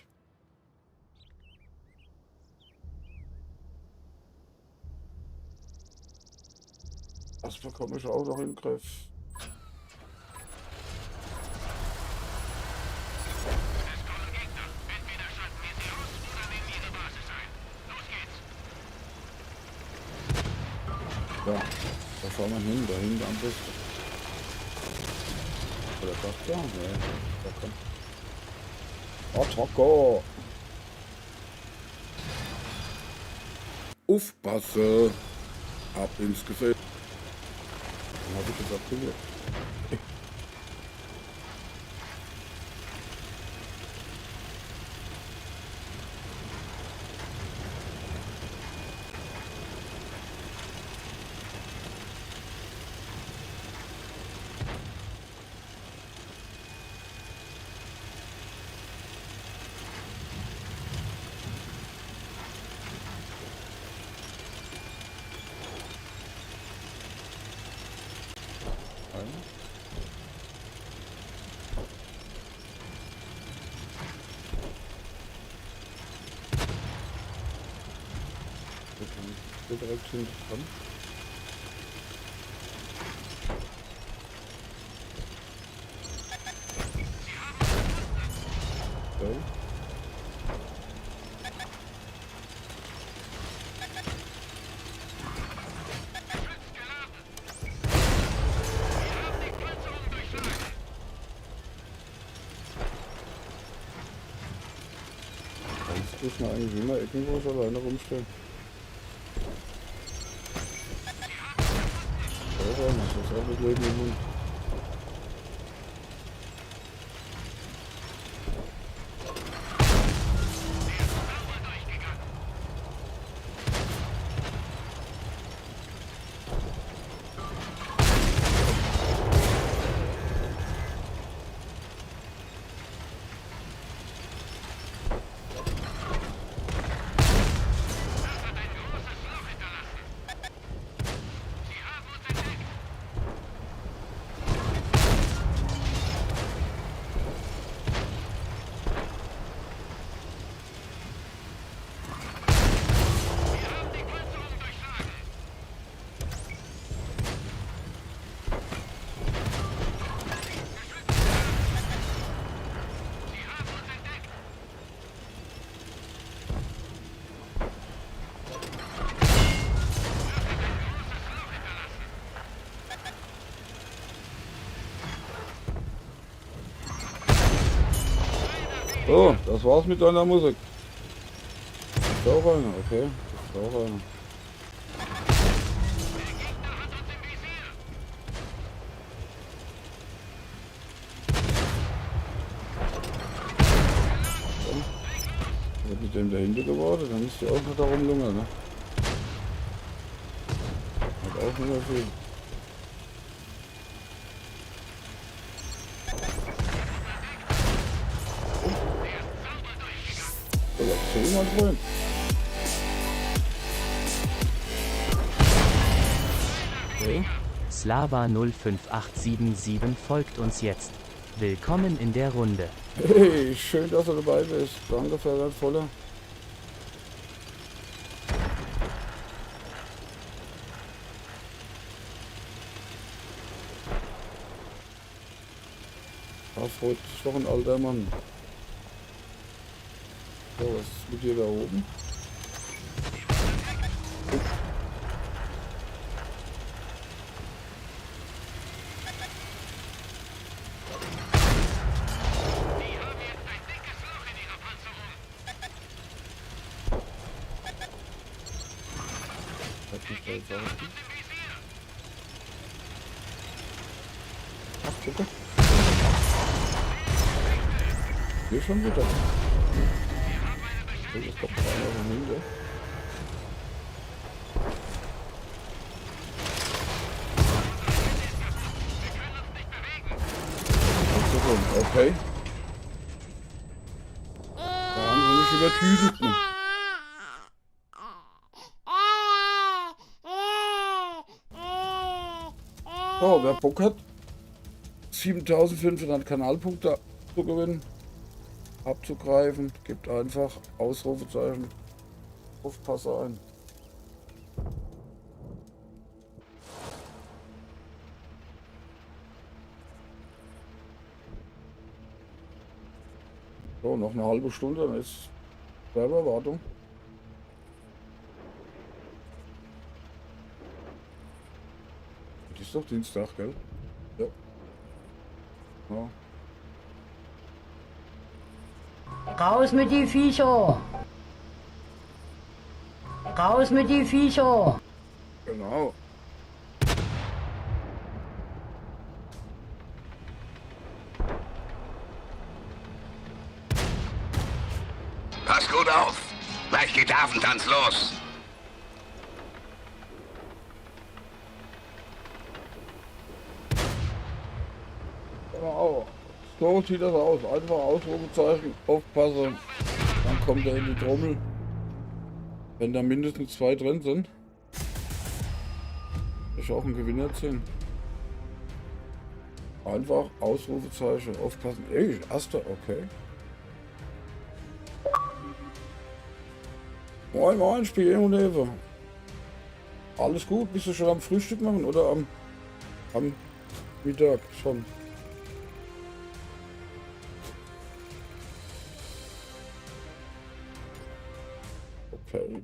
Das bekomme ich auch noch in den Griff. Ja, da fahren wir hin, da hinten am besten. Oder das da? Nee, da kommt. Attacke! Aufpasse! Ab ins Gefäß. Dann habe ich jetzt abgewehrt. Direkt hinten dran. Okay. Sonst muss man eigentlich immer irgendwo alleine rumstehen. Das ist auch mit Leben im Mund. So, das war's mit deiner Musik. Ist auch einer, okay. Ist auch einer. Wird mit dem dahinter geworden, dann ist die auch noch da rumlungern, ne? Hat auch nicht mehr viel. Drin. Okay. Slava 05877 folgt uns jetzt. Willkommen in der Runde. Hey, schön, dass du dabei bist. Danke für dein Voller. Da freut sich doch ein alter Mann. So, was ist mit dir da oben? verhaften. Ach, gucke. Hier schon wieder. Oh, das kommt einer auf den Hinde. Okay. Da haben sie mich übertüdelt. Ne? So, wer Bock hat, 7500 Kanalpunkte zu gewinnen, abzugreifen, gibt einfach Ausrufezeichen Aufpasser ein. So, noch eine halbe Stunde, dann ist Werbeerwartung. Das ist doch Dienstag, gell? Ja. Ja. Raus mit die Viecher! Raus mit die Viecher! Genau. Pass gut auf. Gleich geht der Affentanz los. Genau. So sieht das aus. Einfach Ausrufezeichen, aufpassen. Dann kommt er in die Trommel. Wenn da mindestens 2 drin sind. Ich auch einen Gewinner ziehen. Einfach Ausrufezeichen, aufpassen. Ey, erster, okay. Moin, moin, Spiel und Eva. Alles gut? Bist du schon am Frühstück machen oder am Mittag schon? Okay.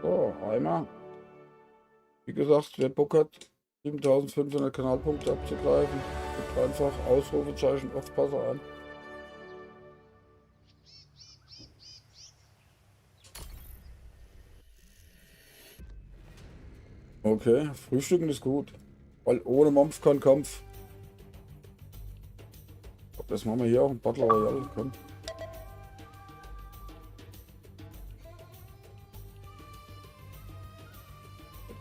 So, einmal. Wie gesagt, wer Bock hat, 7500 Kanalpunkte abzugreifen, gibt einfach Ausrufezeichen Aufpasser an. Okay, Frühstücken ist gut, weil ohne Mampf kein Kampf. Das machen wir hier auch im Battle Royale. Komm.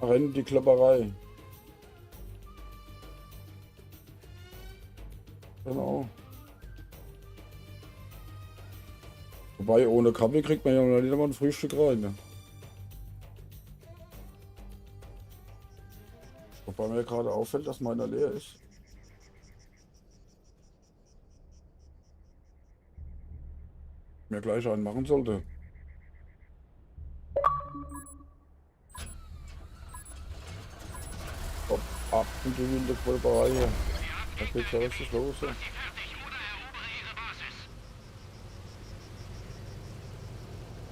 Rennen die Klapperei. Genau. Wobei ohne Kaffee kriegt man ja noch nicht einmal ein Frühstück rein. Ne? Wobei mir gerade auffällt, dass meiner leer ist. Mir gleich einen machen sollte. Ab und die wilde Qualberei hier. Da geht's ja richtig los. Ja.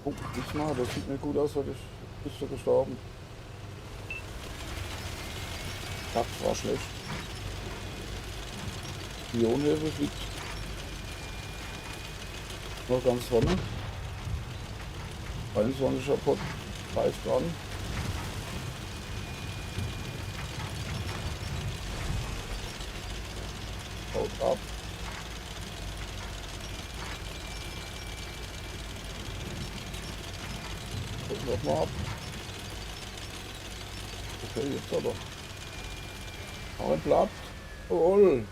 Oh, diesmal, das sieht mir gut aus, weil ich bist du gestorben. Ja, war schlecht. Ionenhilfe fliegt noch ganz vorne. 21er Pot greift dran. Haut ab. Gucken wir mal ab. Okay, jetzt aber. Ein Blatt. Jawohl.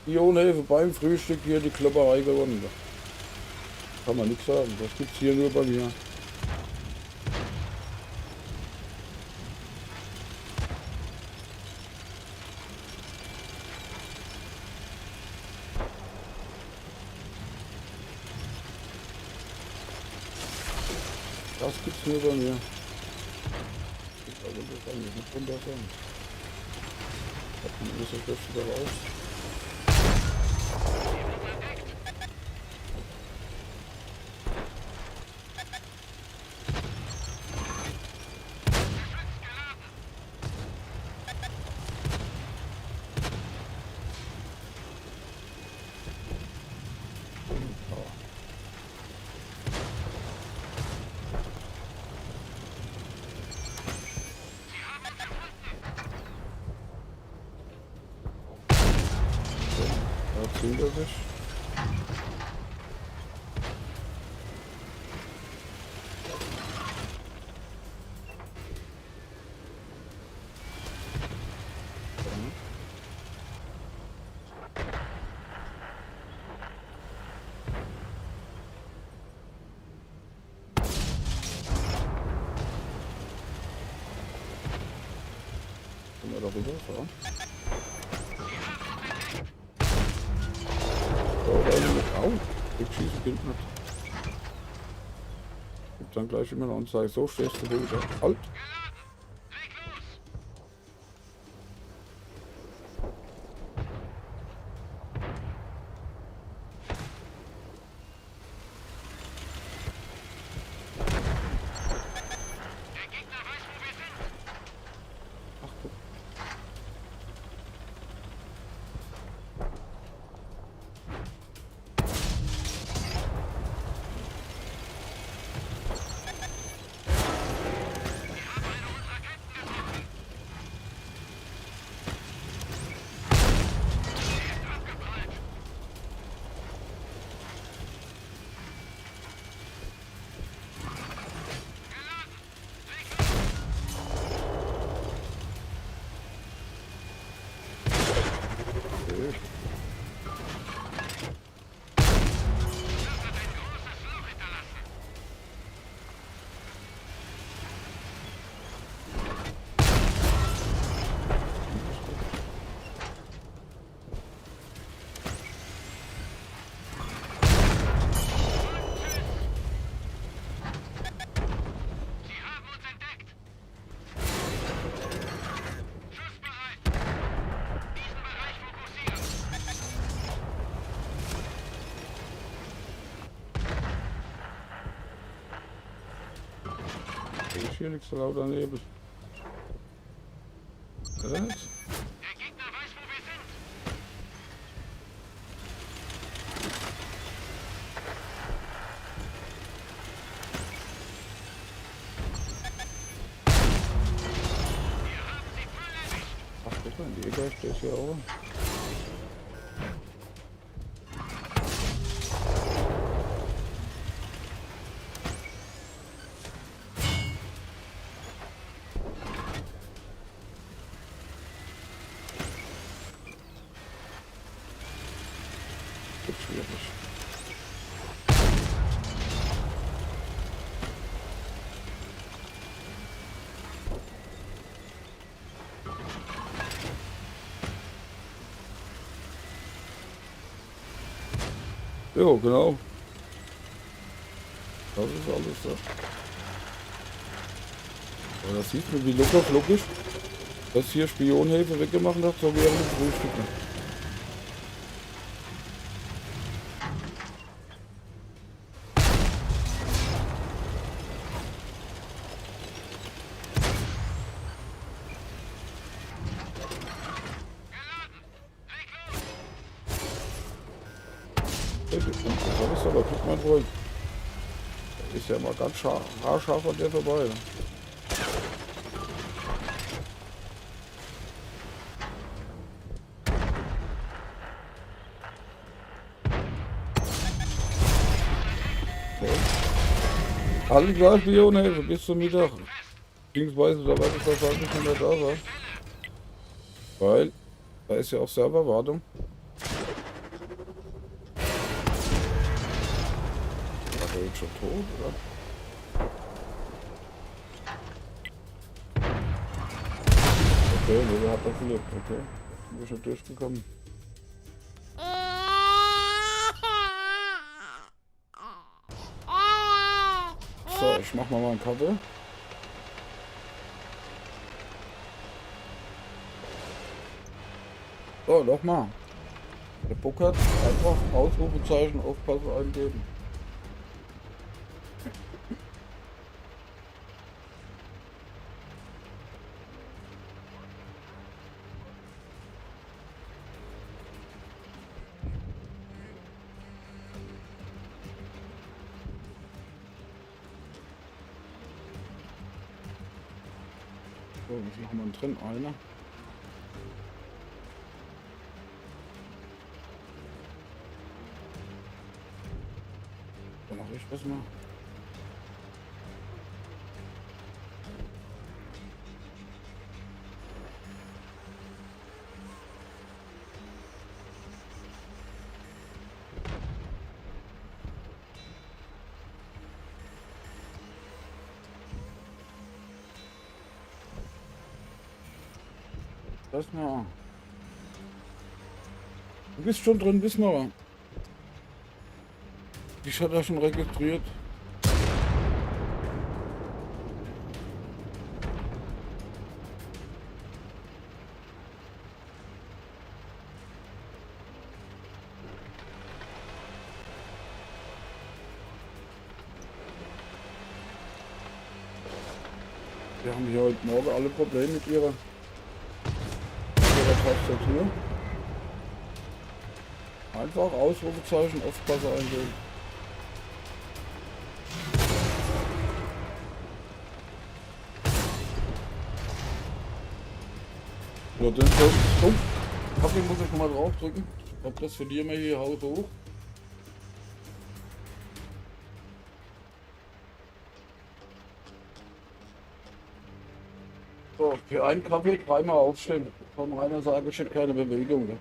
Ionenhilfe beim Frühstück hier die Klopperei gewonnen. Kann man nichts sagen. Das gibt's hier nur bei mir. Das gibt's nur bei mir. Also das kann ich nicht runter sein. Da kommt ein bisschen Luft wieder raus. darüber fahren. So, da ist mit Au. Ich schieße gilt nicht. Gibt dann gleich immer noch und sage, so stehst du ruhig. Halt! Ach, guck. Okay. Ich hier nichts so lauter Nebel. Was? Ach, guck mal, die Jäger steht hier auch. Wird schwierig. Jo, genau. Das ist alles so. Aber das sieht man, wie locker flockig das hier Spionhilfe weggemacht hat, so wie er mit Frühstücken. Das ist aber, guck mal ruhig. Ist ja mal ganz haarscharf an der vorbei. Ne? So. Alle gleich Spionhilfe bis zum Mittag. Beziehungsweise, da weiß ich wahrscheinlich nicht mehr da sein. Weil, da ist ja auch Serverwartung. Ist er jetzt schon tot, oder? Okay, nee, hat er verlebt, okay. Sind wir schon durchgekommen. So, ich mach mal einen Kaffee. So, nochmal. Der Bock hat einfach Ausrufezeichen aufpassen eingeben. So, was machen wir drin? Einer. Dann mach ich was mal. Lass mal. Du bist schon drin, wissen wir. Ich hatte ja schon registriert. Wir haben hier heute Morgen alle Probleme mit ihrer Tastatur. Einfach Ausrufezeichen, Aufpasser eingeben. So, dann so. Kaffee muss ich nochmal drauf drücken. Ob das verlieren wir hier Haus hoch. So, für einen Kaffee dreimal aufstehen. Von meiner Seite steht keine Bewegung. Ne?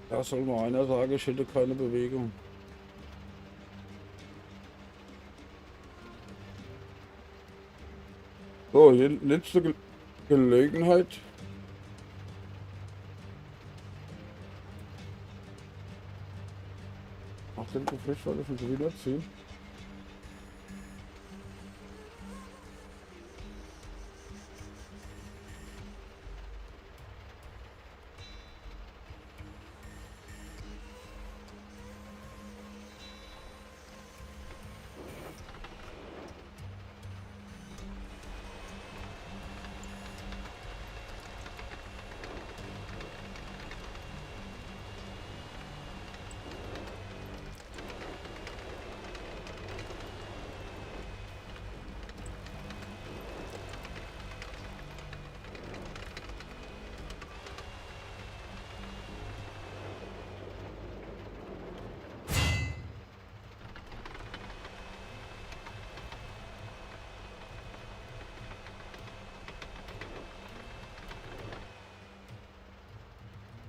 Da soll mal einer sagen, ich hätte keine Bewegung. So, letzte Gelegenheit. Ach, den Fisch soll ich schon wieder ziehen.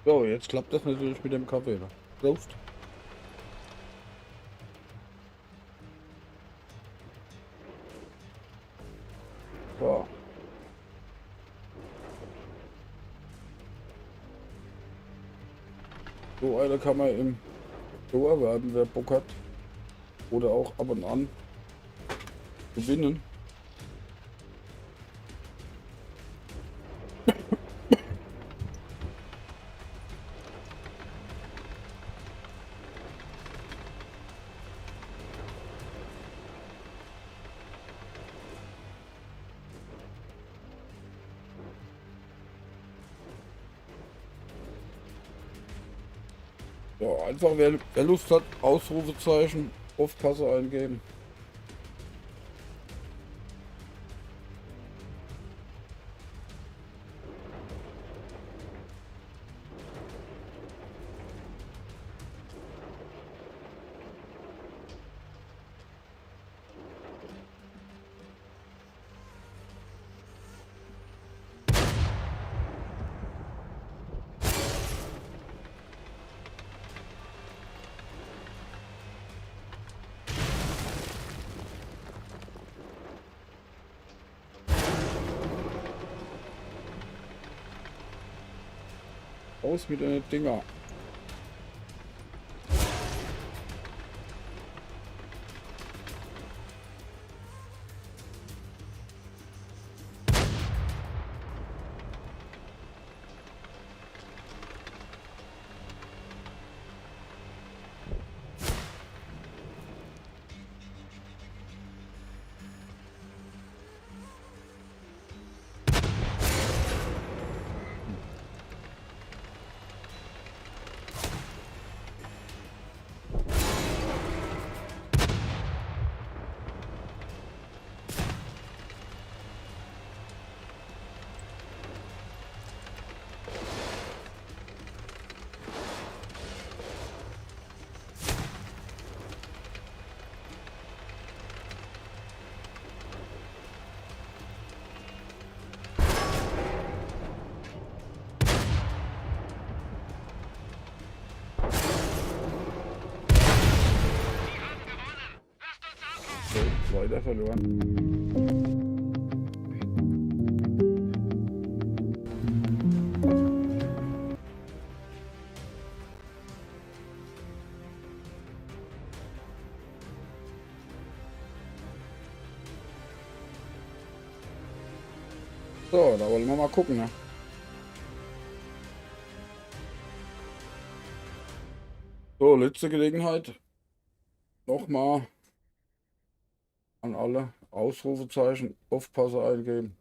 So, jetzt klappt das natürlich mit dem Kaffee. Ne? Prost. So. So eine kann man im so erwerben, wer Bock hat. Oder auch ab und an gewinnen. Ja, einfach wer Lust hat, Ausrufezeichen, Aufpasser eingeben. Aus mit den Dinger. Weiter verloren. So, da wollen wir mal gucken, ne? So, letzte Gelegenheit. Nochmal an alle Ausrufezeichen Aufpasser eingeben.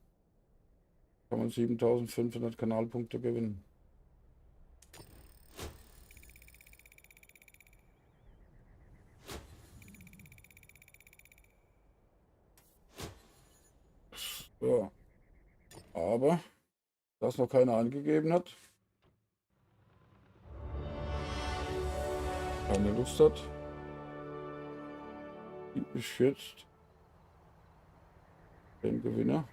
Kann man 7500 Kanalpunkte gewinnen. So. Aber, das noch keiner angegeben hat, keine Lust hat, gibt es jetzt den Gewinner.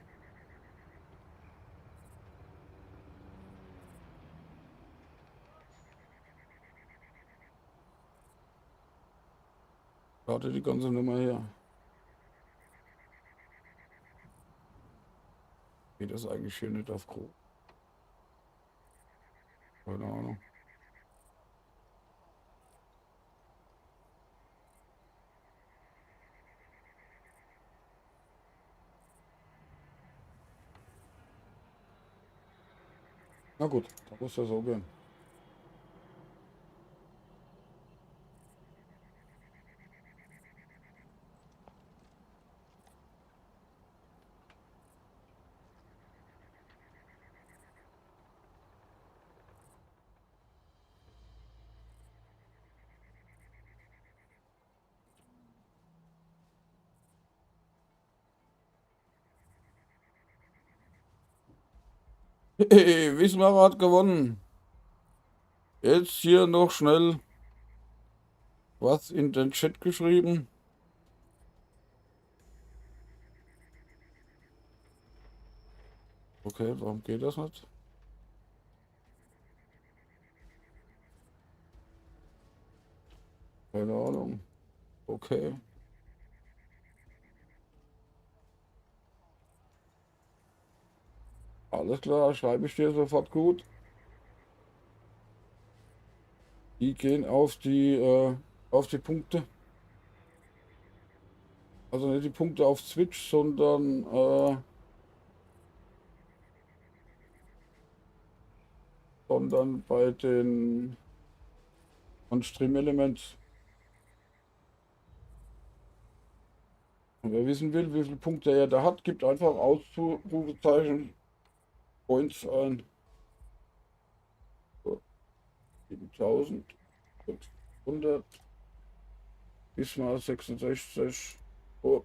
Warte die ganze Nummer her. Geht das eigentlich hier nicht auf Groß? Keine Ahnung. Na gut, da muss das so gehen. Hey, Wismar hat gewonnen. Jetzt hier noch schnell was in den Chat geschrieben. Okay, warum geht das nicht? Keine Ahnung. Okay. Alles klar, schreibe ich dir sofort gut. Die gehen auf die Punkte. Also nicht die Punkte auf Switch, sondern bei den von Stream Elements. Und wer wissen will, wie viele Punkte er da hat, gibt einfach Ausrufezeichen Points ein. So. 7500 bis mal 66. Oh,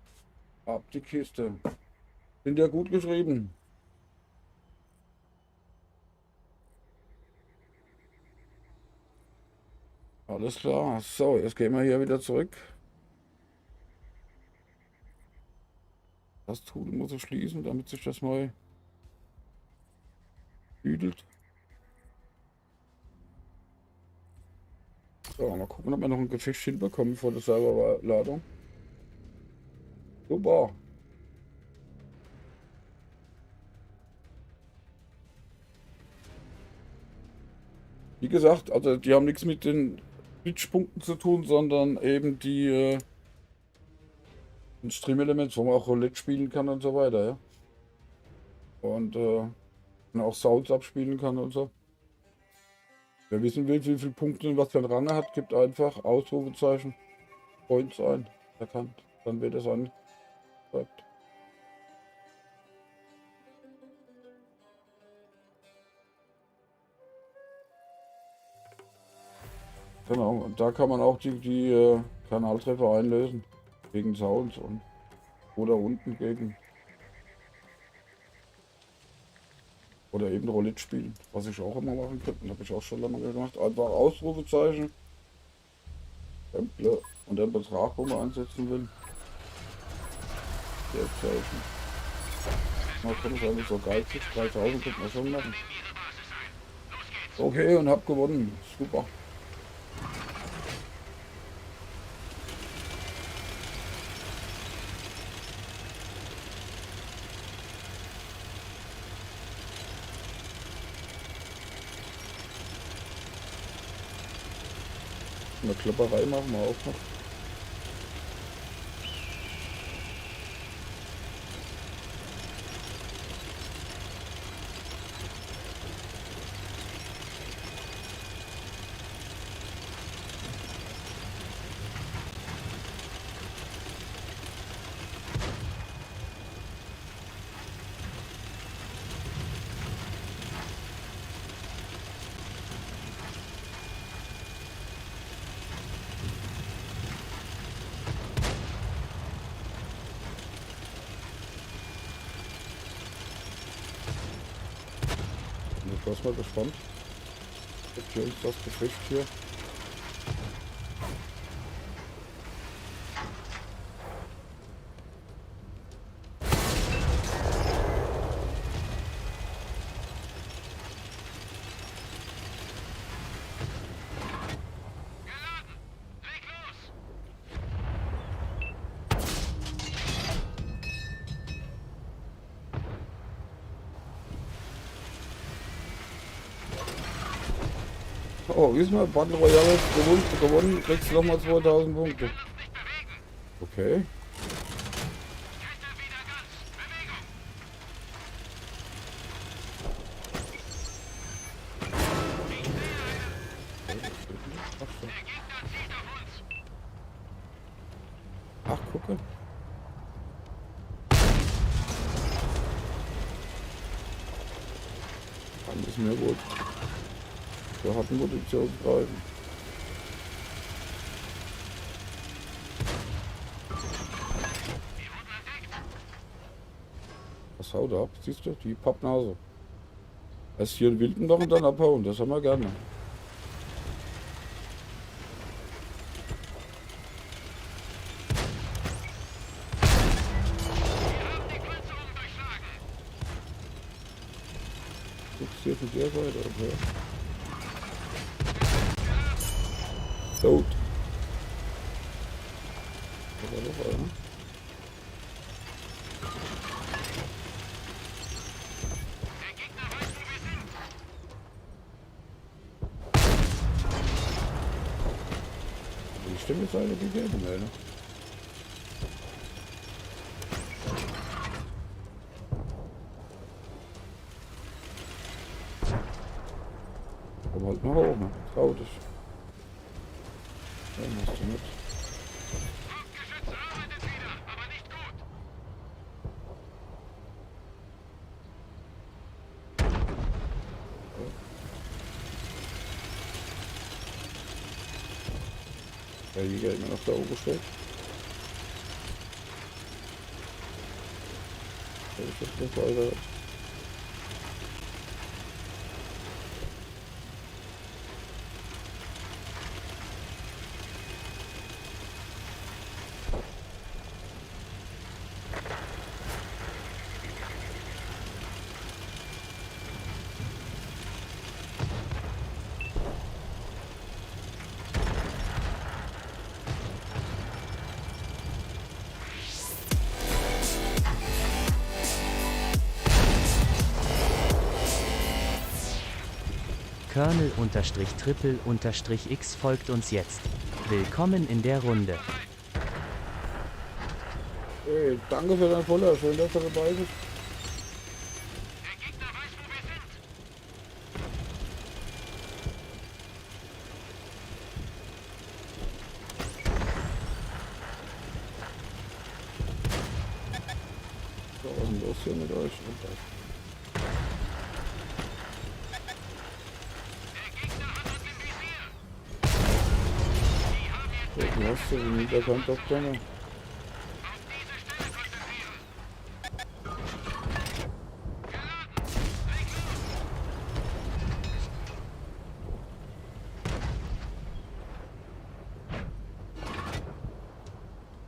ab die Kiste. Sind ja gut geschrieben. Alles klar. So, jetzt gehen wir hier wieder zurück. Das Tool muss ich schließen, damit sich das mal büdelt. So, mal gucken, ob wir noch ein Gefecht hinbekommen vor der Serverladung. Super. Wie gesagt, also die haben nichts mit den Switch-Punkten zu tun, sondern eben die Stream-Elements, wo man auch Roulette spielen kann und so weiter, ja. Und auch Sounds abspielen kann und so. Wer wissen will, wie viele Punkte und was für ein Rang er hat, gibt einfach Ausrufezeichen Points ein. Erkannt. Dann wird es angezeigt. Genau, und da kann man auch die Kanaltreffer einlösen. Gegen Sounds und oder unten gegen. Oder eben Roulette spielen, was ich auch immer machen könnte. Habe ich auch schon lange gemacht. Einfach Ausrufezeichen. Und den Betrag, wo man ansetzen will. Geldzeichen. Man kann es eigentlich so geizig. 3000 könnte man schon machen. Okay, und hab gewonnen. Super. Eine Klopperei machen wir auch noch. lass mal gespannt. Gibt hier irgendwas gefischt hier? Oh, diesmal Battle Royale gewonnen, kriegst du nochmal 2000 Punkte. Okay. Ach, gucke. Dann ist mir gut. Wir hatten Munitionsgreifen. Was haut ab? Siehst du? Die Pappnase. Erst hier einen wilden noch und dann abhauen. Das haben wir gerne. Guckst hier von der Seite, okay. Tot. Da war noch einer. Die Stimme ist eine gegeben, ne? Komm halt mal hoch, ne? Trau dich. Ja, machst du mit. Ja, die Geld noch da oben steht. Ich jetzt nicht weiter. Colonel-Triple-X folgt uns jetzt. Willkommen in der Runde. Hey, danke für dein Fuller. Schön, dass du dabei bist. So, was ist denn los hier mit euch? Du hast du den Niederkant auf deiner.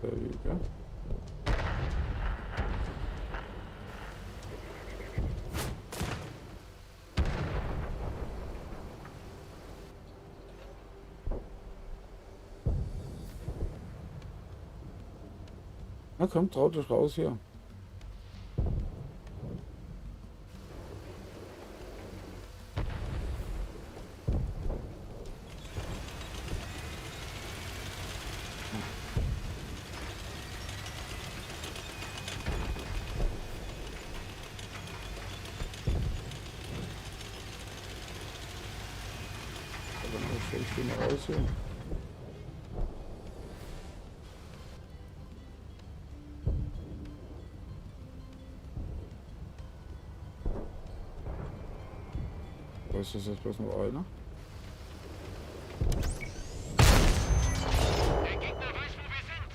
Ja. Na komm, trau dich raus hier. Ich bin raus hier. Ist das jetzt bloß nur einer? Der Gegner weiß, wo wir sind.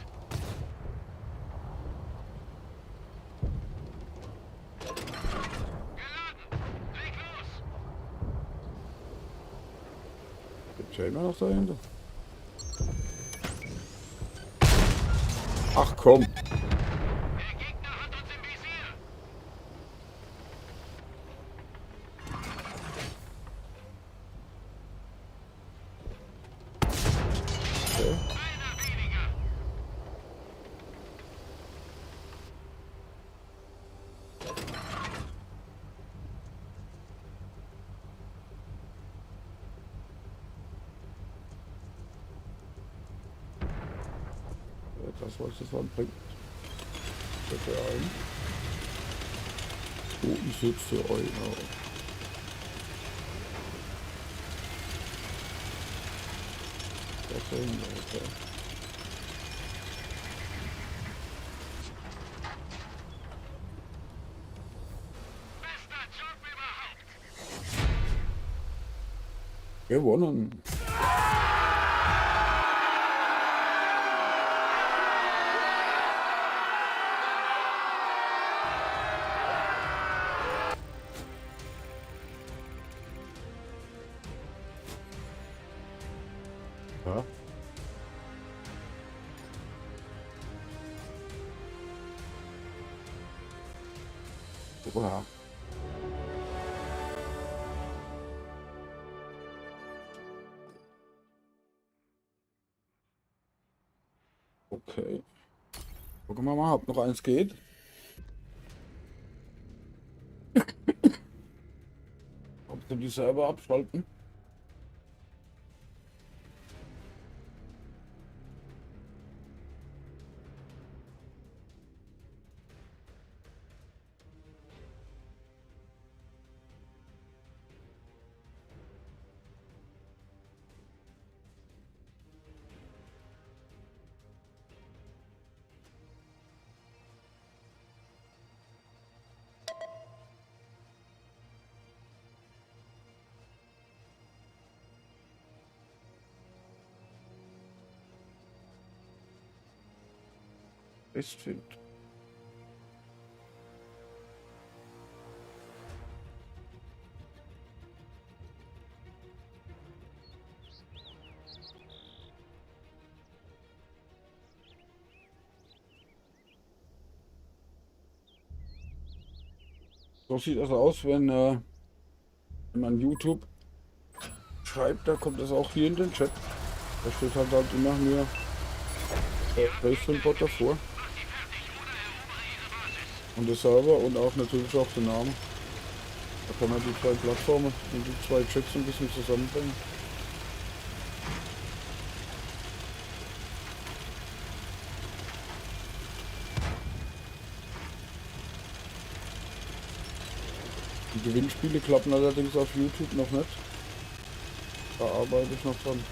Geladen. Leg los. Gibt es ja immer noch dahinter. Ach komm. Okay. Das, was das anbringt. Bitte ein. Wo ist jetzt der Euler? Das ist okay. Gewonnen. Ja. Oha. Okay. Gucken wir mal, ob noch eins geht. Ob sie die Server abschalten. Westfield. So sieht das aus, wenn man YouTube schreibt, da kommt das auch hier in den Chat. Da steht halt immer nur der Westfield-Bot davor. Und der Server und auch natürlich auch der Name. Da kann man die zwei Plattformen und die zwei Chats ein bisschen zusammenbringen. Die Gewinnspiele klappen allerdings auf YouTube noch nicht. Da arbeite ich noch dran.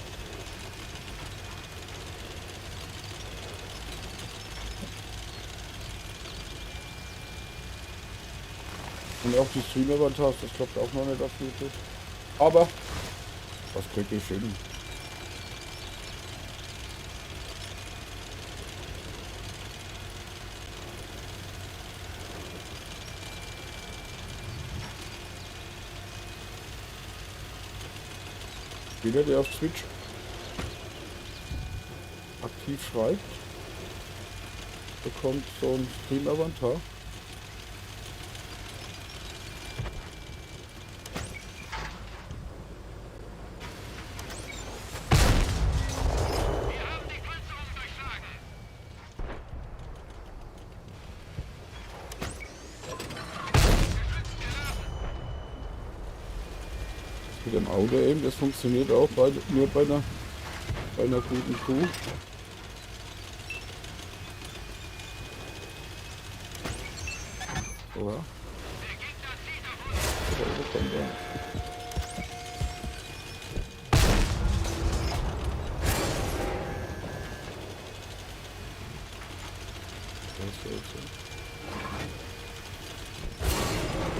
Und auch die Stream-Avatars, das klappt auch noch nicht auf YouTube. Aber das kriege ich hin. Jeder, der auf Twitch aktiv schreibt, bekommt so ein Stream-Avatar. Mit dem Auto eben, das funktioniert auch nur bei einer guten Kuh. Oha. Wo kommt der?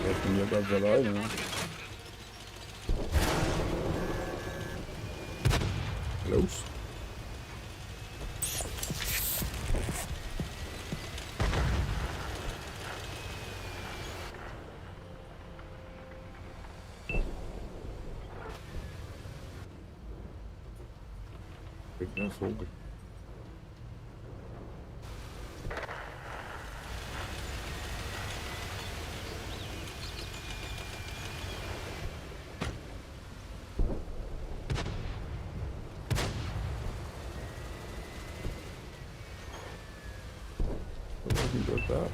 Ich bin hier ganz alleine, ne? Los. Gegner Vogel. Was ist denn da?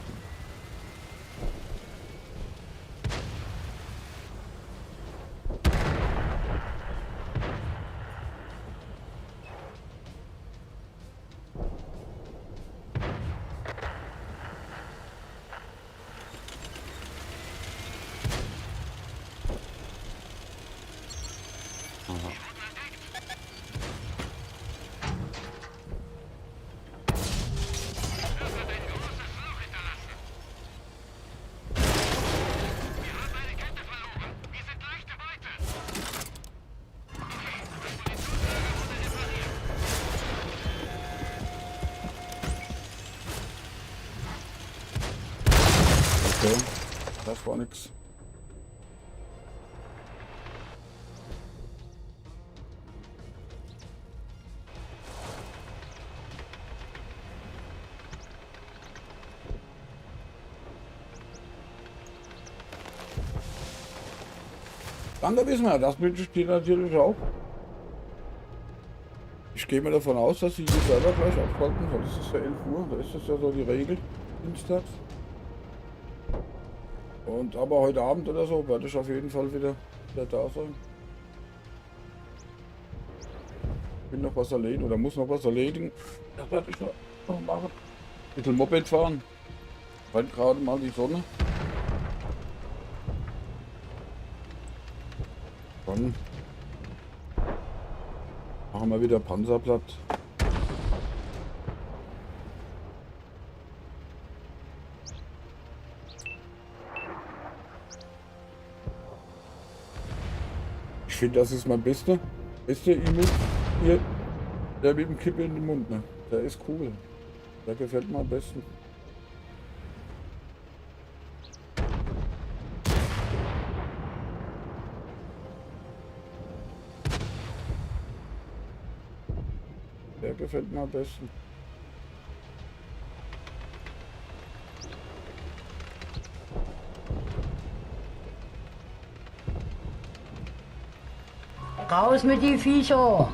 Okay, das war nix. Danke, Bismarck, das wünsche ich dir natürlich auch. Ich gehe mal davon aus, dass sie hier selber gleich abschalten, weil es ist ja 11 Uhr, da ist das ja so die Regel, dienstags. Und aber heute Abend oder so werde ich auf jeden Fall wieder da sein. Bin noch was erledigen oder muss noch was erledigen. Das werde ich noch machen. Ein bisschen Moped fahren. Brennt gerade mal die Sonne. Dann machen wir wieder Panzerblatt. Ich finde, das ist mein bester Emote hier, der mit dem Kippel in den Mund, ne? Der ist cool. Der gefällt mir am besten. Der gefällt mir am besten. Raus mit die Viecher!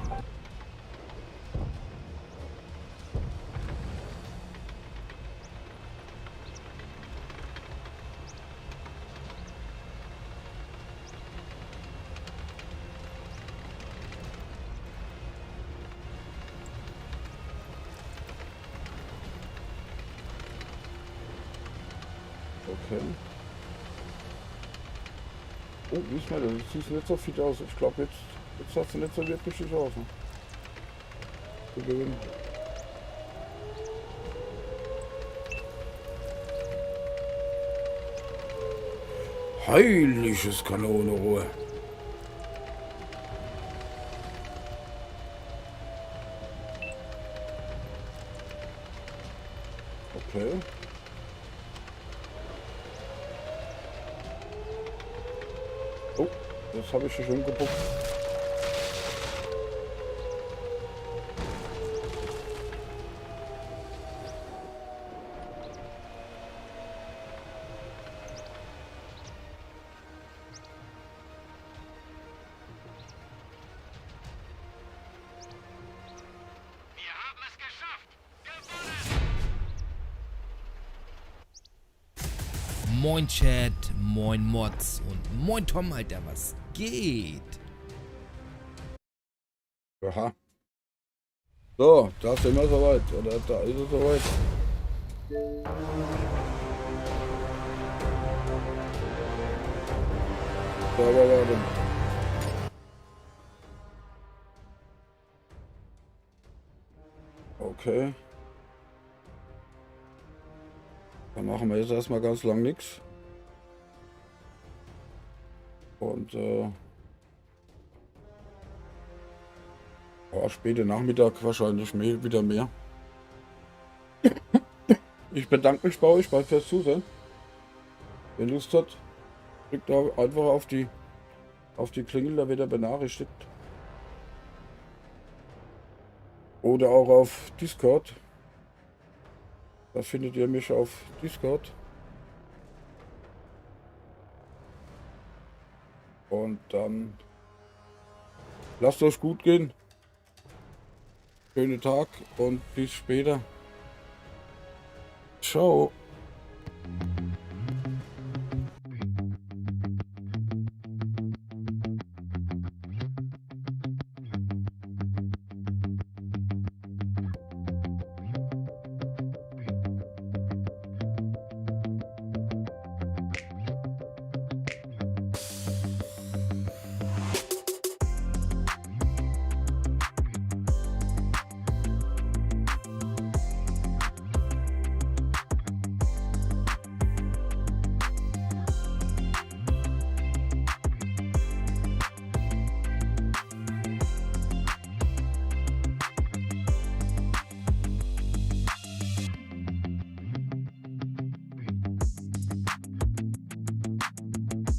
Okay. Oh, nicht mehr, das sieht nicht so fit aus. Ich glaube, jetzt hast du nicht so wirklich die Chance zu gewinnen. Heiliges Kanonenrohr. Okay. Oh, das habe ich schon gebucht. Moin Chat, moin Mods und moin Tom, Alter, was geht? Aha. So, da sind wir soweit. Oder da ist es soweit. So, aber warte. Okay. Dann machen wir jetzt erstmal ganz lang nichts. Und später Nachmittag wahrscheinlich wieder mehr. Ich bedanke mich bei euch fürs Zusehen. Wer Lust hat, drückt da einfach auf die Klingel, da wird er benachrichtigt. Oder auch auf Discord. Da findet ihr mich auf Discord. Und dann lasst euch gut gehen. Schönen Tag und bis später. Ciao.